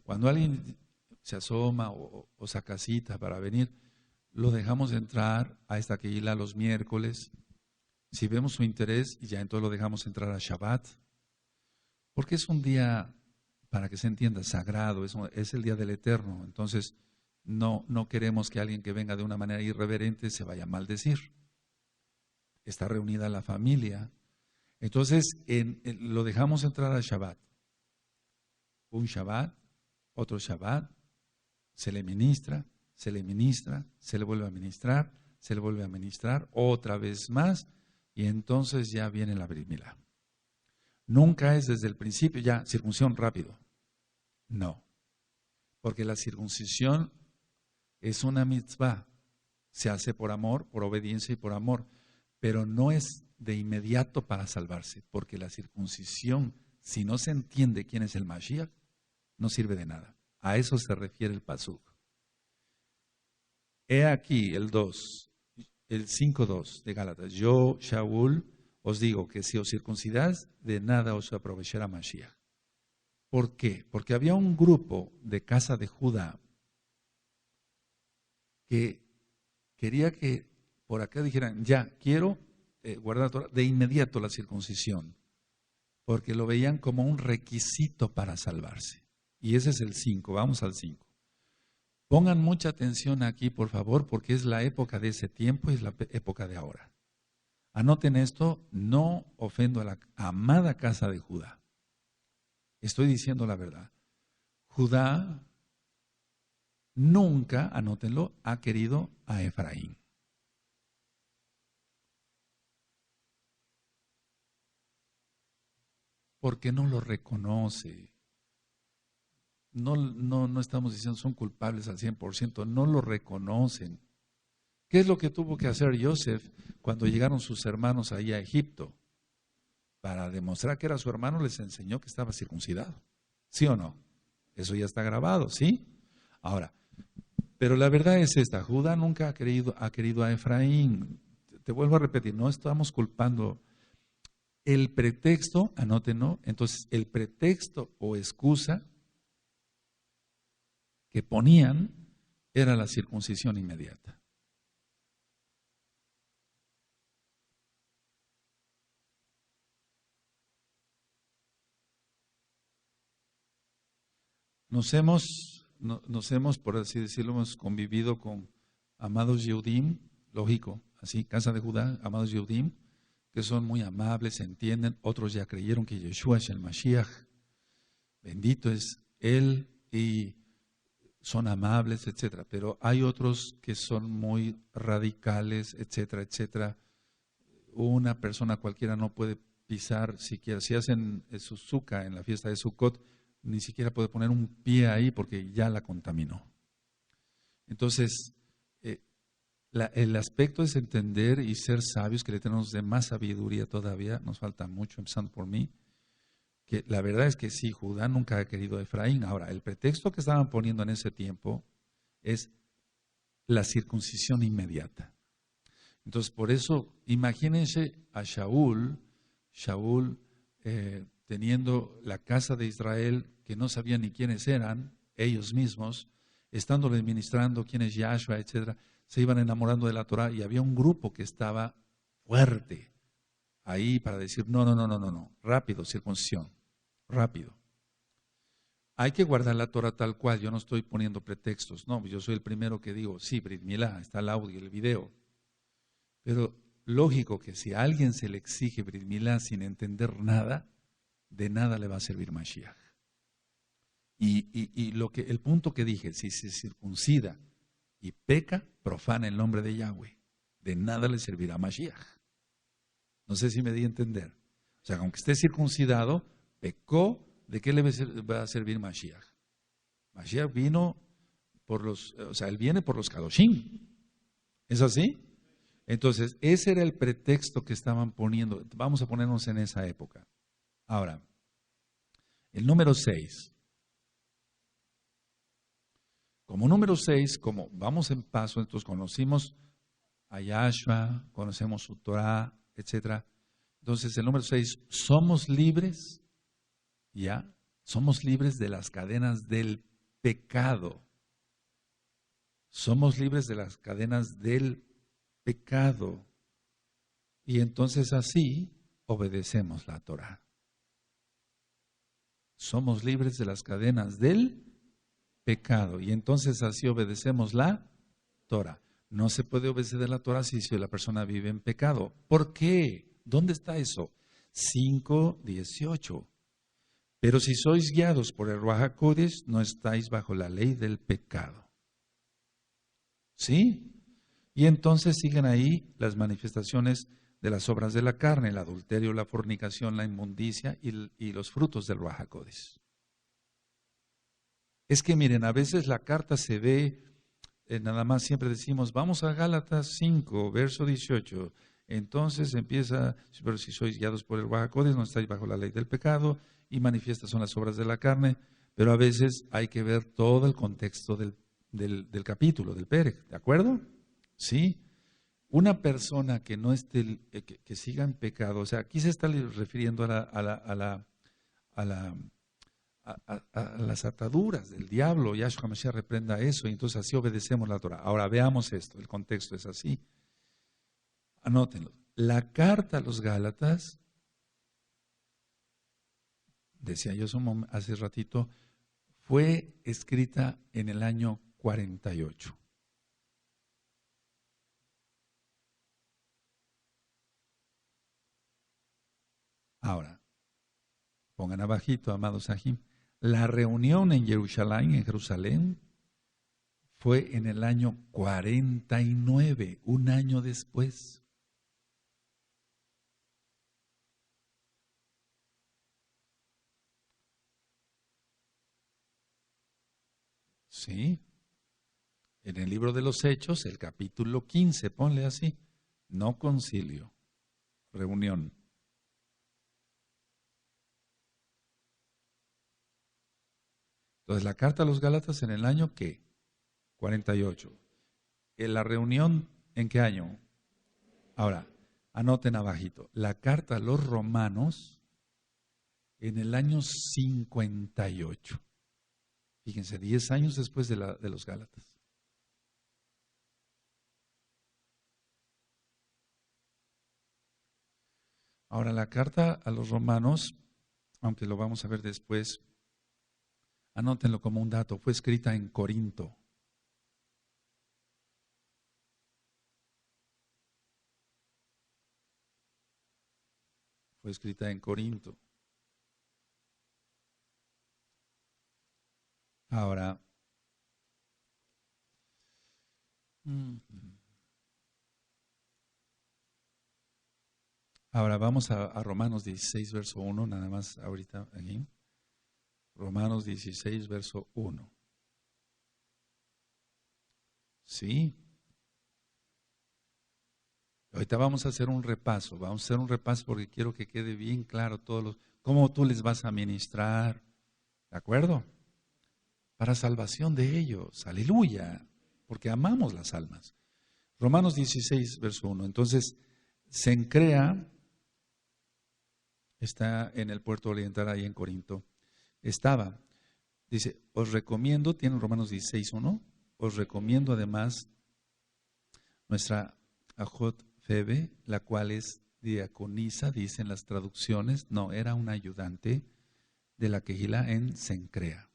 A: cuando alguien se asoma o saca cita para venir, lo dejamos entrar a esta Keilah los miércoles. Si vemos su interés, ya entonces lo dejamos entrar a Shabbat. Porque es un día, para que se entienda, sagrado, es el día del Eterno. Entonces, no queremos que alguien que venga de una manera irreverente se vaya a maldecir. Está reunida la familia. Entonces, lo dejamos entrar a Shabbat. Un Shabbat, otro Shabbat, se le ministra, se le ministra, se le vuelve a ministrar, se le vuelve a ministrar, otra vez más, y entonces ya viene la Brit Milá. Nunca es desde el principio ya circuncisión rápido. No, porque la circuncisión es una mitzvah. Se hace por amor, por obediencia y por amor, pero no es de inmediato para salvarse, porque la circuncisión, si no se entiende quién es el Mashiach, no sirve de nada. A eso se refiere el pasuk. He aquí el 2, el 5:2 de Gálatas. Yo, Shaul, os digo que si os circuncidáis, de nada os aprovechará Mashiach. ¿Por qué? Porque había un grupo de casa de Judá que quería que por acá dijeran, ya, quiero guardar la Torah, de inmediato la circuncisión, porque lo veían como un requisito para salvarse. Y ese es el 5, vamos al 5. Pongan mucha atención aquí, por favor, porque es la época de ese tiempo y es la época de ahora. Anoten esto, no ofendo a la amada casa de Judá. Estoy diciendo la verdad. Judá nunca, anótenlo, ha querido a Efraín. Porque no lo reconoce. no estamos diciendo son culpables al 100%, no lo reconocen. ¿Qué es lo que tuvo que hacer Joseph cuando llegaron sus hermanos ahí a Egipto? Para demostrar que era su hermano, les enseñó que estaba circuncidado. ¿Sí o no? Eso ya está grabado, ¿sí? Ahora, pero la verdad es esta, Judá nunca ha querido a Efraín. Te vuelvo a repetir, no estamos culpando. El pretexto, anótenlo, entonces el pretexto o excusa que ponían era la circuncisión inmediata. Por así decirlo, hemos convivido con amados Yehudim, lógico, así, casa de Judá, amados Yehudim, que son muy amables, entienden, otros ya creyeron que Yeshua es el Mashiach, bendito es Él y son amables, etcétera, pero hay otros que son muy radicales, etcétera, etcétera. Una persona cualquiera no puede pisar siquiera, si hacen su sukkah en la fiesta de Sukkot, ni siquiera puede poner un pie ahí porque ya la contaminó. Entonces, el aspecto es entender y ser sabios, que le tenemos de más sabiduría todavía, nos falta mucho, empezando por mí, que la verdad es que sí, Judá nunca ha querido a Efraín. Ahora, el pretexto que estaban poniendo en ese tiempo es la circuncisión inmediata. Entonces, por eso, imagínense a Shaul teniendo la casa de Israel, que no sabían ni quiénes eran, ellos mismos, estándole ministrando quién es Yahshua, etcétera, se iban enamorando de la Torah y había un grupo que estaba fuerte ahí para decir, no, rápido, circuncisión, rápido. Hay que guardar la Torah tal cual, yo no estoy poniendo pretextos, no, yo soy el primero que digo, sí, Brit Milá, está el audio, el video, pero lógico que si a alguien se le exige Brit Milá sin entender nada, de nada le va a servir Mashiach. Y el punto que dije, si se circuncida y peca, profana el nombre de Yahweh, de nada le servirá Mashiach. No sé si me di a entender. O sea, aunque esté circuncidado, pecó, ¿de qué le va a servir Mashiach? Mashiach vino él viene por los Kadoshim. ¿Es así? Entonces, ese era el pretexto que estaban poniendo. Vamos a ponernos en esa época. Ahora, el número 6. Como número 6, como vamos en paso, entonces conocimos a Yahshua, conocemos su Torah, etc. Entonces, el número 6, somos libres, ¿ya? Somos libres de las cadenas del pecado. Somos libres de las cadenas del pecado. Y entonces así obedecemos la Torah. Somos libres de las cadenas del pecado. Y entonces así obedecemos la Torah. No se puede obedecer la Torah si la persona vive en pecado. ¿Por qué? ¿Dónde está eso? 5:18. Pero si sois guiados por el Ruach HaKodesh, no estáis bajo la ley del pecado. ¿Sí? Y entonces siguen ahí las manifestaciones de las obras de la carne, el adulterio, la fornicación, la inmundicia y los frutos del Ruach HaKodesh. Es que miren, a veces la carta se ve, nada más siempre decimos, vamos a Gálatas 5, verso 18. Entonces empieza, pero si sois guiados por el Ruach HaKodesh, no estáis bajo la ley del pecado, y manifiestas son las obras de la carne, pero a veces hay que ver todo el contexto del capítulo, del Perec, ¿de acuerdo? Sí. Una persona que no esté, que siga en pecado, o sea, aquí se está refiriendo a las ataduras del diablo. Yahshua Mashiach reprenda eso y entonces así obedecemos la Torah. Ahora veamos esto, el contexto es así. Anótenlo. La carta a los Gálatas, decía yo hace ratito, fue escrita en el año 48. Ahora, pongan abajito, amados Sahim, la reunión en Jerusalén, fue en el año 49, un año después. ¿sí? En el libro de los Hechos, el capítulo 15, ponle así, no concilio, reunión. Entonces, la carta a los Gálatas en el año, ¿qué? 48. ¿En la reunión en qué año? Ahora, anoten abajito, la carta a los romanos en el año 58. Fíjense, 10 años después de los Gálatas. Ahora, la carta a los romanos, aunque lo vamos a ver después, anótenlo como un dato, fue escrita en Corinto. Fue escrita en Corinto. Ahora, vamos a Romanos 16, verso 1, nada más ahorita aquí. Romanos 16, verso 1. Sí. Ahorita vamos a hacer un repaso, porque quiero que quede bien claro cómo tú les vas a ministrar, ¿de acuerdo? Para salvación de ellos, aleluya, porque amamos las almas. Romanos 16, verso 1. Entonces, Cencrea está en el puerto oriental, ahí en Corinto. Dice, os recomiendo, tiene Romanos 16, 1, os recomiendo además nuestra Ajot Febe, la cual es diaconisa, dicen las traducciones, no, era una ayudante de la quejilá en Cencrea.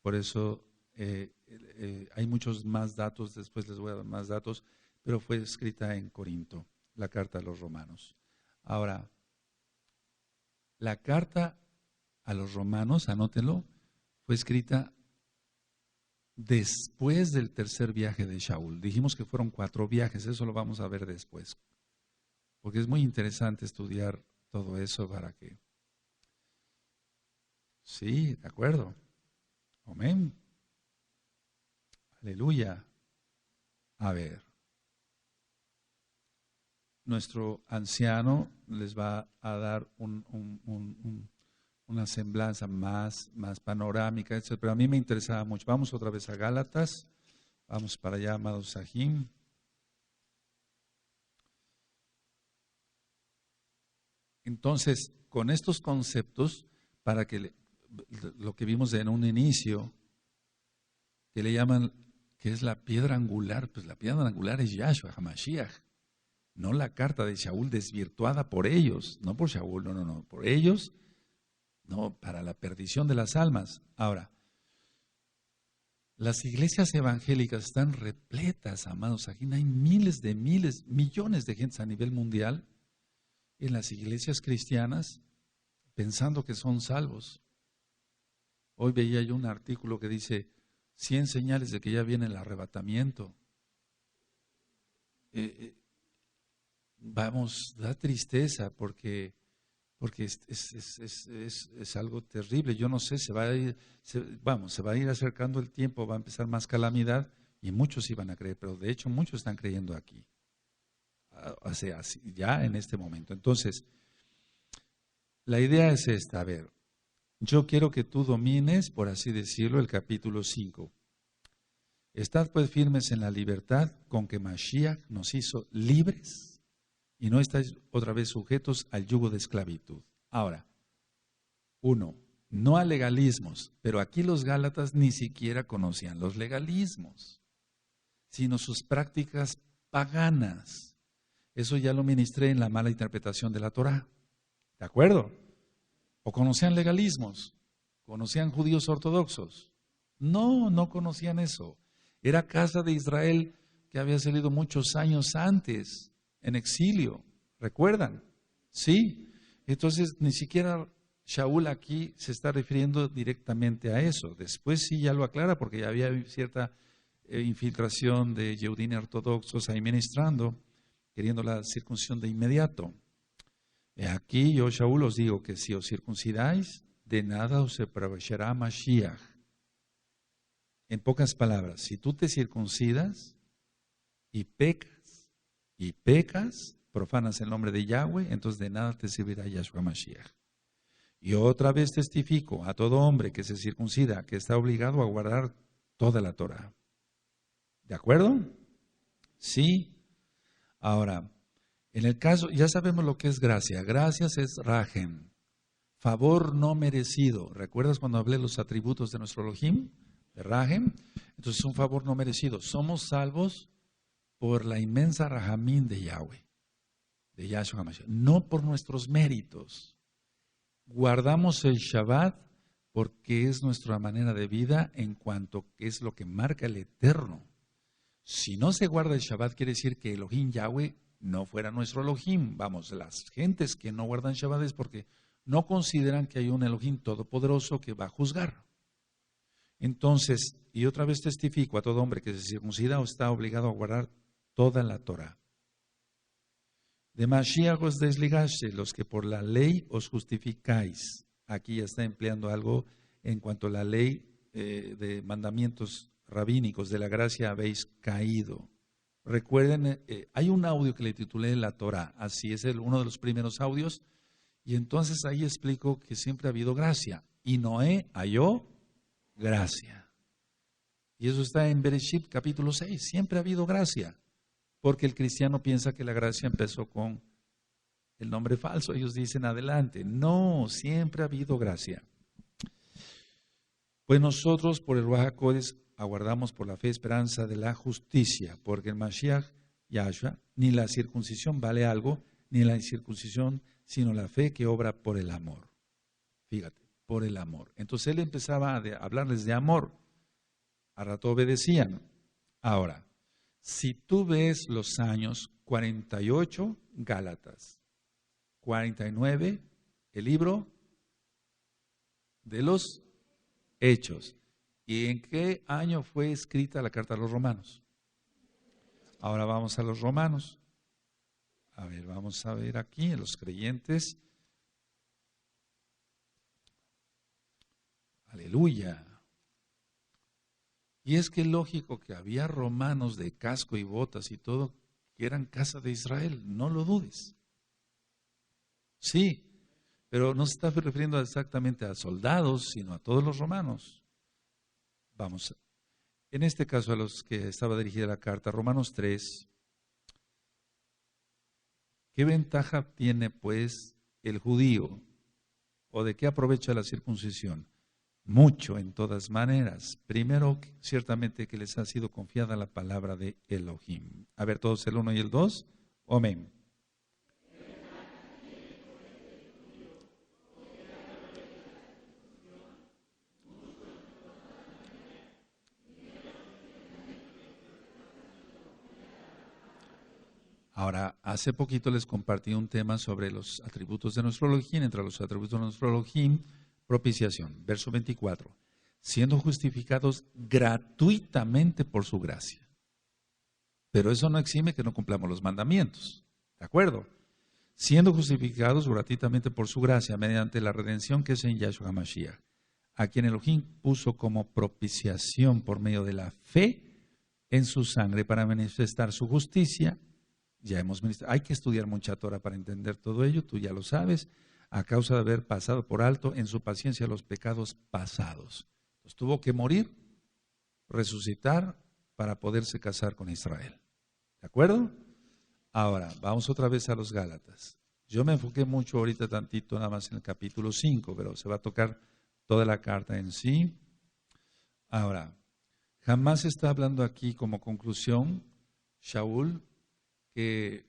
A: Por eso hay muchos más datos, después les voy a dar más datos, pero fue escrita en Corinto, la carta a los romanos. Ahora, la carta a los romanos, anótenlo, fue escrita después del tercer viaje de Shaul. Dijimos que fueron 4 viajes, eso lo vamos a ver después. Porque es muy interesante estudiar todo eso para que... Sí, de acuerdo. Amén. Aleluya. A ver. Nuestro anciano les va a dar una semblanza más panorámica, etc. Pero a mí me interesaba mucho. Vamos otra vez a Gálatas. Vamos para allá, amados Sahim. Entonces, con estos conceptos, para que lo que vimos en un inicio, que le llaman, que es la piedra angular, pues la piedra angular es Yahshua HaMashiach, no la carta de Shaul desvirtuada por ellos, no por Shaul, no, por ellos, no, para la perdición de las almas. Ahora, las iglesias evangélicas están repletas, amados, aquí hay millones de gentes a nivel mundial en las iglesias cristianas pensando que son salvos. Hoy veía yo un artículo que dice 100 señales de que ya viene el arrebatamiento. Da tristeza porque es algo terrible. Yo no sé, se va a ir acercando el tiempo, va a empezar más calamidad y muchos iban a creer, pero de hecho muchos están creyendo aquí, ya en este momento. Entonces, la idea es esta, a ver, yo quiero que tú domines, por así decirlo, el capítulo 5. Estad pues firmes en la libertad con que Mashiach nos hizo libres y no estáis otra vez sujetos al yugo de esclavitud. Ahora, 1, no a legalismos, pero aquí los Gálatas ni siquiera conocían los legalismos, sino sus prácticas paganas. Eso ya lo ministré en la mala interpretación de la Torá. ¿De acuerdo? ¿O conocían legalismos? ¿Conocían judíos ortodoxos? No conocían eso. Era casa de Israel que había salido muchos años antes en exilio. ¿Recuerdan? Sí. Entonces, ni siquiera Shaul aquí se está refiriendo directamente a eso. Después sí ya lo aclara porque ya había cierta infiltración de Yehudim ortodoxos ahí ministrando, queriendo la circuncisión de inmediato. Aquí yo, Shaul, os digo que si os circuncidáis, de nada os aprovechará Mashiach. En pocas palabras, si tú te circuncidas y pecas, profanas el nombre de Yahweh, entonces de nada te servirá Yahshua Mashiach. Y otra vez testifico a todo hombre que se circuncida, que está obligado a guardar toda la Torah. ¿De acuerdo? Sí. Ahora, en el caso, ya sabemos lo que es gracia. Gracias es rajem, favor no merecido. ¿Recuerdas cuando hablé de los atributos de nuestro Elohim? De rajem. Entonces, un favor no merecido. Somos salvos por la inmensa rahamín de Yahweh, de Yahshua HaMashiach, no por nuestros méritos. Guardamos el Shabbat porque es nuestra manera de vida en cuanto que es lo que marca el Eterno. Si no se guarda el Shabbat, quiere decir que Elohim Yahweh no fuera nuestro Elohim. Vamos, las gentes que no guardan Shabbat es porque no consideran que hay un Elohim todopoderoso que va a juzgar. Entonces, y otra vez testifico a todo hombre que se circuncida o está obligado a guardar toda la Torah. De Mashiach os desligaste, los que por la ley os justificáis. Aquí ya está empleando algo en cuanto a la ley de mandamientos rabínicos de la gracia habéis caído. Recuerden, hay un audio que le titulé La Torah, así es uno de los primeros audios, y entonces ahí explico que siempre ha habido gracia, y Noé halló gracia. Y eso está en Bereshit capítulo 6, siempre ha habido gracia, porque el cristiano piensa que la gracia empezó con el nombre falso, ellos dicen adelante, no, siempre ha habido gracia. Pues nosotros por el Ruach HaKodesh aguardamos por la fe esperanza de la justicia, porque el Mashiach Yahshua, ni la circuncisión vale algo, ni la incircuncisión, sino la fe que obra por el amor. Fíjate, por el amor. Entonces él empezaba a hablarles de amor. A rato obedecían. Ahora, si tú ves los años 48, Gálatas, 49, el libro de los Hechos. ¿Y en qué año fue escrita la carta a los romanos? Ahora vamos a los romanos. A ver, vamos a ver aquí en los creyentes. Aleluya. Y es que es lógico que había romanos de casco y botas y todo que eran casa de Israel, no lo dudes. Sí, pero no se está refiriendo exactamente a soldados, sino a todos los romanos. Vamos, en este caso a los que estaba dirigida la carta, Romanos 3. ¿Qué ventaja tiene pues el judío? ¿O de qué aprovecha la circuncisión? Mucho en todas maneras. Primero, ciertamente que les ha sido confiada la palabra de Elohim. A ver, todos el 1 y el 2. Amén. Ahora, hace poquito les compartí un tema sobre los atributos de nuestro Elohim. Entre los atributos de nuestro Elohim, propiciación. Verso 24. Siendo justificados gratuitamente por su gracia. Pero eso no exime que no cumplamos los mandamientos. ¿De acuerdo? Siendo justificados gratuitamente por su gracia, mediante la redención que es en Yahshua HaMashiach, a quien Elohim puso como propiciación por medio de la fe en su sangre para manifestar su justicia. Ya hemos ministrado. Hay que estudiar mucha Torah para entender todo ello, tú ya lo sabes, a causa de haber pasado por alto en su paciencia los pecados pasados. Entonces tuvo que morir, resucitar para poderse casar con Israel. ¿De acuerdo? Ahora, vamos otra vez a los Gálatas. Yo me enfoqué mucho ahorita tantito nada más en el capítulo 5, pero se va a tocar toda la carta en sí. Ahora, jamás está hablando aquí como conclusión, Shaul, que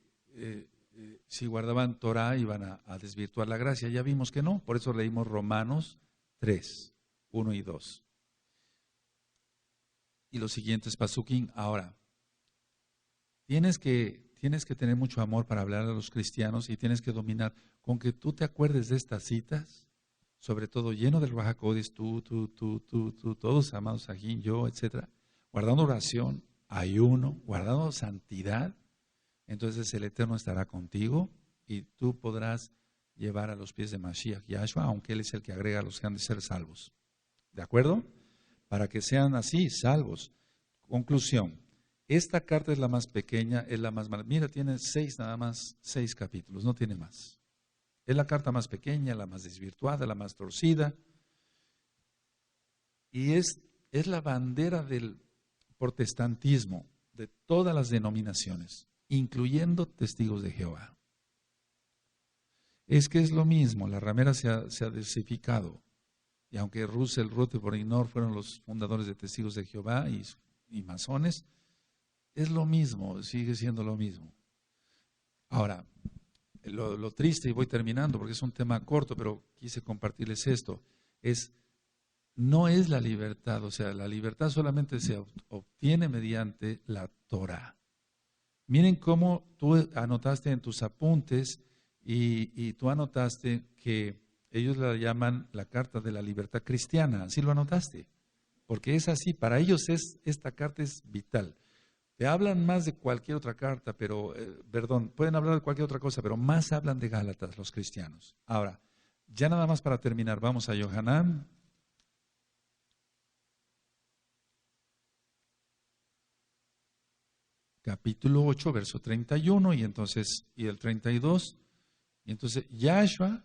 A: si guardaban Torah iban a desvirtuar la gracia. Ya vimos que no, por eso leímos Romanos 3, 1 y 2. Y los siguientes pasukim. Ahora, tienes que tener mucho amor para hablar a los cristianos y tienes que dominar. Con que tú te acuerdes de estas citas, sobre todo lleno del Ruach HaKodesh, tú, todos amados aquí, yo, etcétera, guardando oración, ayuno, guardando santidad, entonces el Eterno estará contigo y tú podrás llevar a los pies de Mashiach Yahshua, aunque Él es el que agrega a los que han de ser salvos. ¿De acuerdo? para que sean así, salvos. Conclusión, esta carta es la más pequeña, es la más mala. Mira, tiene nada más 6 capítulos, no tiene más. Es la carta más pequeña, la más desvirtuada, la más torcida. Y es la bandera del protestantismo de todas las denominaciones, incluyendo Testigos de Jehová. Es que es lo mismo, la ramera se ha diversificado. Y aunque Russell, Rutherford y Knorr fueron los fundadores de Testigos de Jehová y masones, es lo mismo, sigue siendo lo mismo. Ahora, lo triste, y voy terminando porque es un tema corto, pero quise compartirles esto, no es la libertad, o sea, la libertad solamente se obtiene mediante la Torah. Miren cómo tú anotaste en tus apuntes y tú anotaste que ellos la llaman la carta de la libertad cristiana, así lo anotaste, porque es así, para ellos esta carta es vital. Te hablan más de cualquier otra carta, pero, pueden hablar de cualquier otra cosa, pero más hablan de Gálatas los cristianos. Ahora, ya nada más para terminar, vamos a Yohanan. Capítulo 8, verso 31 y el 32. Y entonces Yahshua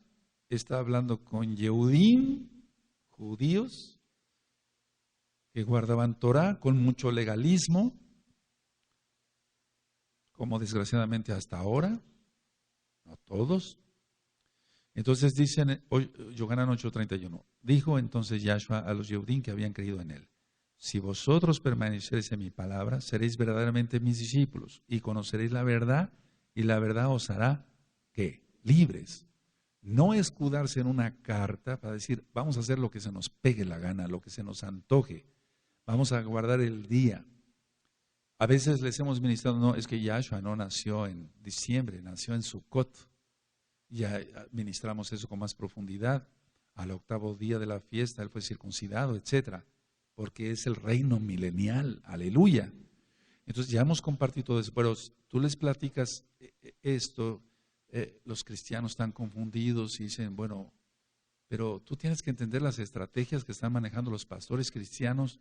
A: está hablando con Yehudim, judíos, que guardaban Torah con mucho legalismo, como desgraciadamente hasta ahora, no todos. Entonces dicen, Yohanan 8:31, dijo entonces Yahshua a los Yehudim que habían creído en él: si vosotros permaneceréis en mi palabra, seréis verdaderamente mis discípulos y conoceréis la verdad, y la verdad os hará, ¿qué? Libres. No escudarse en una carta para decir, vamos a hacer lo que se nos pegue la gana, lo que se nos antoje, vamos a guardar el día. A veces les hemos ministrado, no, es que Yahshua no nació en diciembre, nació en Sukkot. Ya ministramos eso con más profundidad. Al 8º día de la fiesta, él fue circuncidado, etcétera, porque es el reino milenial, aleluya. Entonces ya hemos compartido todo eso, pero tú les platicas esto, los cristianos están confundidos y dicen, bueno, pero tú tienes que entender las estrategias que están manejando los pastores cristianos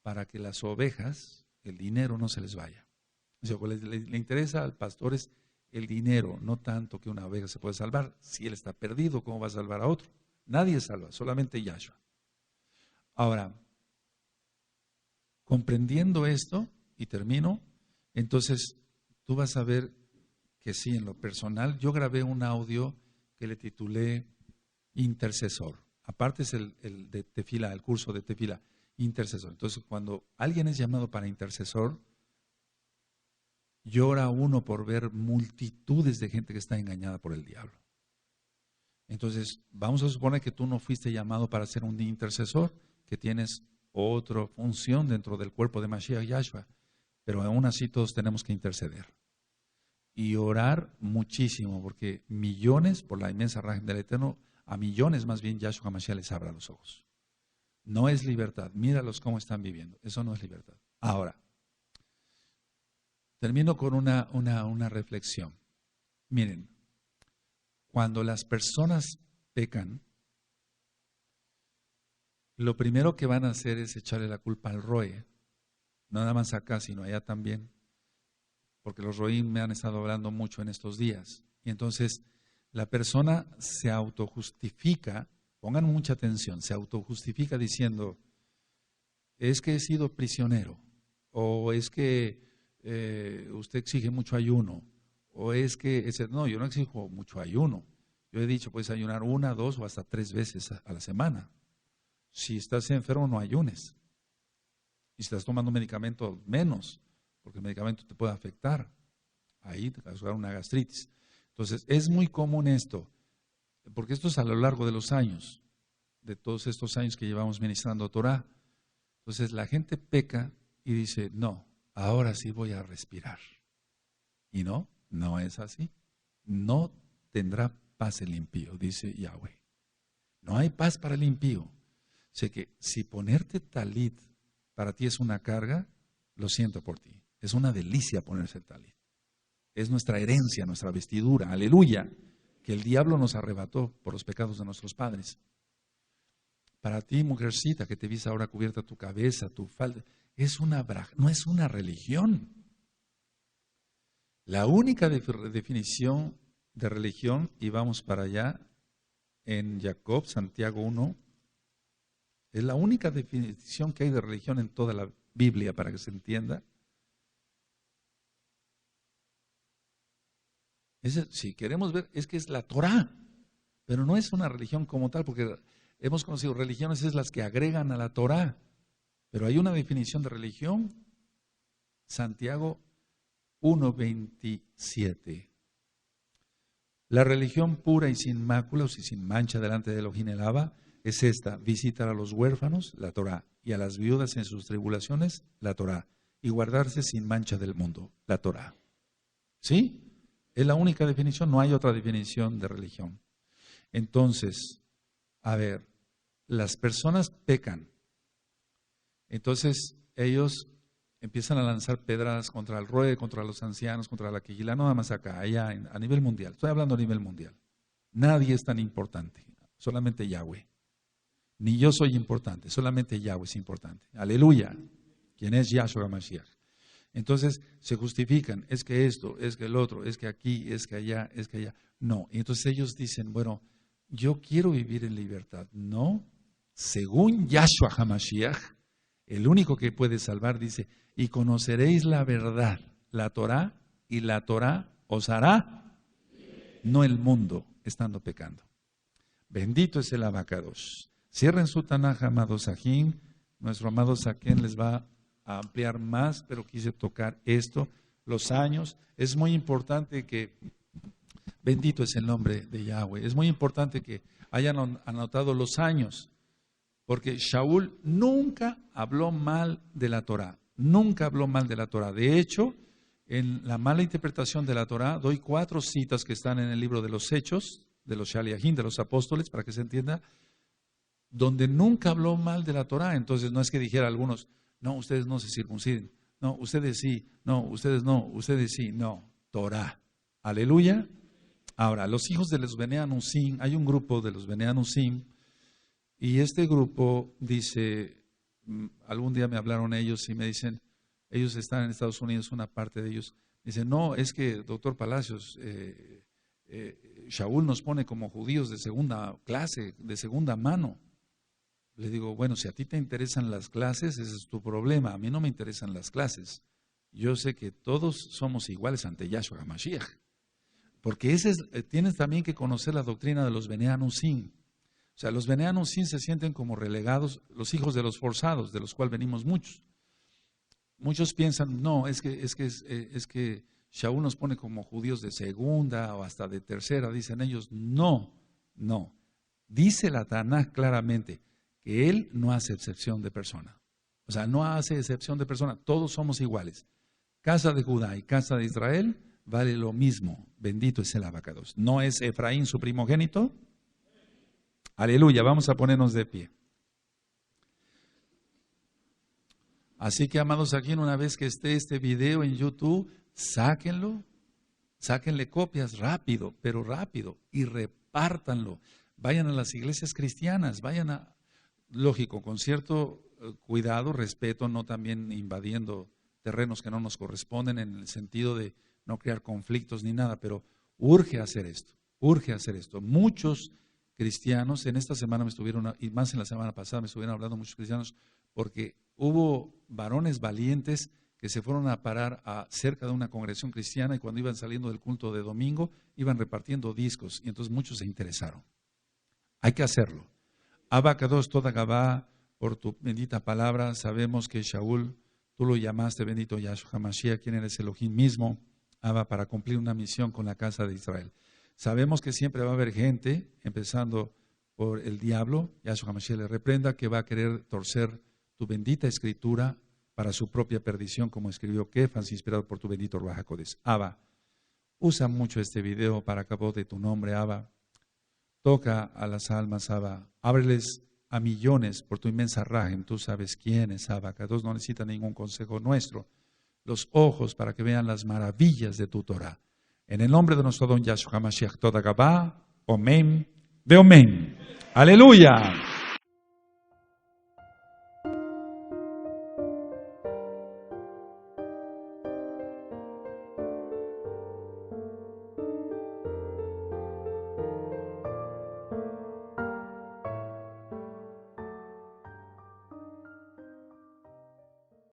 A: para que las ovejas, el dinero no se les vaya. O sea, le interesa al pastor es el dinero, no tanto que una oveja se puede salvar. Si él está perdido, ¿cómo va a salvar a otro? Nadie salva, solamente Yahshua. Ahora, comprendiendo esto, y termino, entonces tú vas a ver que sí, en lo personal, yo grabé un audio que le titulé Intercesor. Aparte es el de Tefila, el curso de Tefila, intercesor. Entonces, cuando alguien es llamado para intercesor, llora uno por ver multitudes de gente que está engañada por el diablo. Entonces, vamos a suponer que tú no fuiste llamado para ser un intercesor, que tienes otra función dentro del cuerpo de Mashiach Yahshua, pero aún así todos tenemos que interceder y orar muchísimo, porque millones, por la inmensa raja del Eterno, a millones más bien Yahshua Mashiach les abra los ojos. No es libertad, míralos cómo están viviendo, eso no es libertad. Ahora, termino con una reflexión. Miren, cuando las personas pecan, lo primero que van a hacer es echarle la culpa al roe, no nada más acá, sino allá también, porque los roín me han estado hablando mucho en estos días. Y entonces la persona se autojustifica, pongan mucha atención, se autojustifica diciendo, es que he sido prisionero, o es que usted exige mucho ayuno, o es que, no, yo no exijo mucho ayuno. Yo he dicho, puedes ayunar 1, 2 o hasta 3 veces a la semana. Si estás enfermo, no ayunes. Y si estás tomando medicamento, menos, porque el medicamento te puede afectar. Ahí te va a causar una gastritis. Entonces, es muy común esto, porque esto es a lo largo de los años, de todos estos años que llevamos ministrando Torah. Entonces, la gente peca y dice, no, ahora sí voy a respirar. Y no es así. No tendrá paz el impío, dice Yahweh. No hay paz para el impío. O sea que si ponerte talit para ti es una carga, lo siento por ti. Es una delicia ponerse el talit. Es nuestra herencia, nuestra vestidura, aleluya, que el diablo nos arrebató por los pecados de nuestros padres. Para ti, mujercita, que te ves ahora cubierta tu cabeza, tu falda, no es una religión. La única definición de religión, y vamos para allá, en Jacob, Santiago 1, es la única definición que hay de religión en toda la Biblia, para que se entienda. Si queremos ver, es que es la Torá, pero no es una religión como tal, porque hemos conocido religiones es las que agregan a la Torá, pero hay una definición de religión, Santiago 1:27. La religión pura y sin máculas y sin mancha delante de Elohim el Abba es esta: visitar a los huérfanos, la Torá, y a las viudas en sus tribulaciones, la Torá, y guardarse sin mancha del mundo, la Torá. ¿Sí? Es la única definición, no hay otra definición de religión. Entonces, a ver, las personas pecan. Entonces, ellos empiezan a lanzar pedradas contra el Roe, contra los ancianos, contra la Quejilá, no nada más acá, allá a nivel mundial. Estoy hablando a nivel mundial. Nadie es tan importante, solamente Yahweh. Ni yo soy importante, solamente Yahweh es importante. Aleluya. ¿Quién es Yahshua Mashiach? Entonces se justifican, es que esto, es que el otro, es que aquí, es que allá, es que allá. No, y entonces ellos dicen, bueno, yo quiero vivir en libertad. No, según Yahshua HaMashiach, el único que puede salvar dice, y conoceréis la verdad, la Torá, y la Torá os hará, no el mundo, estando pecando. Bendito es el Abacados. Cierren su Tanaj, amados Sajín. Nuestro amado Saquén les va a ampliar más, pero quise tocar esto, los años. Es muy importante que, bendito es el nombre de Yahweh, es muy importante que hayan anotado los años, porque Shaul nunca habló mal de la Torá, nunca habló mal de la Torá. De hecho, en la mala interpretación de la Torá, doy 4 citas que están en el libro de los Hechos, de los Shaliachim, de los apóstoles, para que se entienda, donde nunca habló mal de la Torá. Entonces no es que dijera a algunos, no, ustedes no se circunciden, no, ustedes sí, no, ustedes no, ustedes sí, no, Torá. Aleluya. Ahora, los hijos de los Bene Anusim, hay un grupo de los Bene Anusim, y este grupo dice, algún día me hablaron ellos y me dicen, ellos están en Estados Unidos, una parte de ellos, dicen, no, es que doctor Palacios, Shaul nos pone como judíos de segunda clase, de segunda mano. Le digo, bueno, si a ti te interesan las clases, ese es tu problema. A mí no me interesan las clases. Yo sé que todos somos iguales ante Yahshua HaMashiach. Porque tienes también que conocer la doctrina de los Bene Anusim. O sea, los Bene Anusim se sienten como relegados, los hijos de los forzados, de los cuales venimos muchos. Muchos piensan, no, es que Shaul nos pone como judíos de segunda o hasta de tercera. Dicen ellos, no. Dice la Tanaj claramente que él no hace excepción de persona. O sea, no hace excepción de persona. Todos somos iguales. Casa de Judá y casa de Israel vale lo mismo. Bendito es el Abacados. ¿No es Efraín su primogénito? Aleluya. Vamos a ponernos de pie. Así que, amados, aquí una vez que esté este video en YouTube, sáquenlo. Sáquenle copias rápido, pero rápido. Y repártanlo. Vayan a las iglesias cristianas. Vayan a... Lógico, con cierto cuidado, respeto, no también invadiendo terrenos que no nos corresponden en el sentido de no crear conflictos ni nada, pero urge hacer esto. Muchos cristianos, en esta semana me estuvieron, y más en la semana pasada me estuvieron hablando muchos cristianos, porque hubo varones valientes que se fueron a parar cerca de una congregación cristiana y cuando iban saliendo del culto de domingo, iban repartiendo discos y entonces muchos se interesaron. Hay que hacerlo. Abacados toda Gabá, por tu bendita palabra, sabemos que Shaul, tú lo llamaste bendito Yahshua HaMashiach, quien eres Elohim mismo, Abba, para cumplir una misión con la casa de Israel. Sabemos que siempre va a haber gente, empezando por el diablo, Yahshua HaMashiach le reprenda, que va a querer torcer tu bendita escritura para su propia perdición, como escribió Kefas, inspirado por tu bendito Ruach HaKodesh. Abba, usa mucho este video para cabo de tu nombre, Abba. Toca a las almas, Abba. Ábreles a millones por tu inmensa rajem. Tú sabes quién es, Abba. Que Dios no necesita ningún consejo nuestro. Los ojos para que vean las maravillas de tu Torah. En el nombre de nuestro don Yahshua HaMashiach, toda Gabá, Omen, de Omen. Aleluya.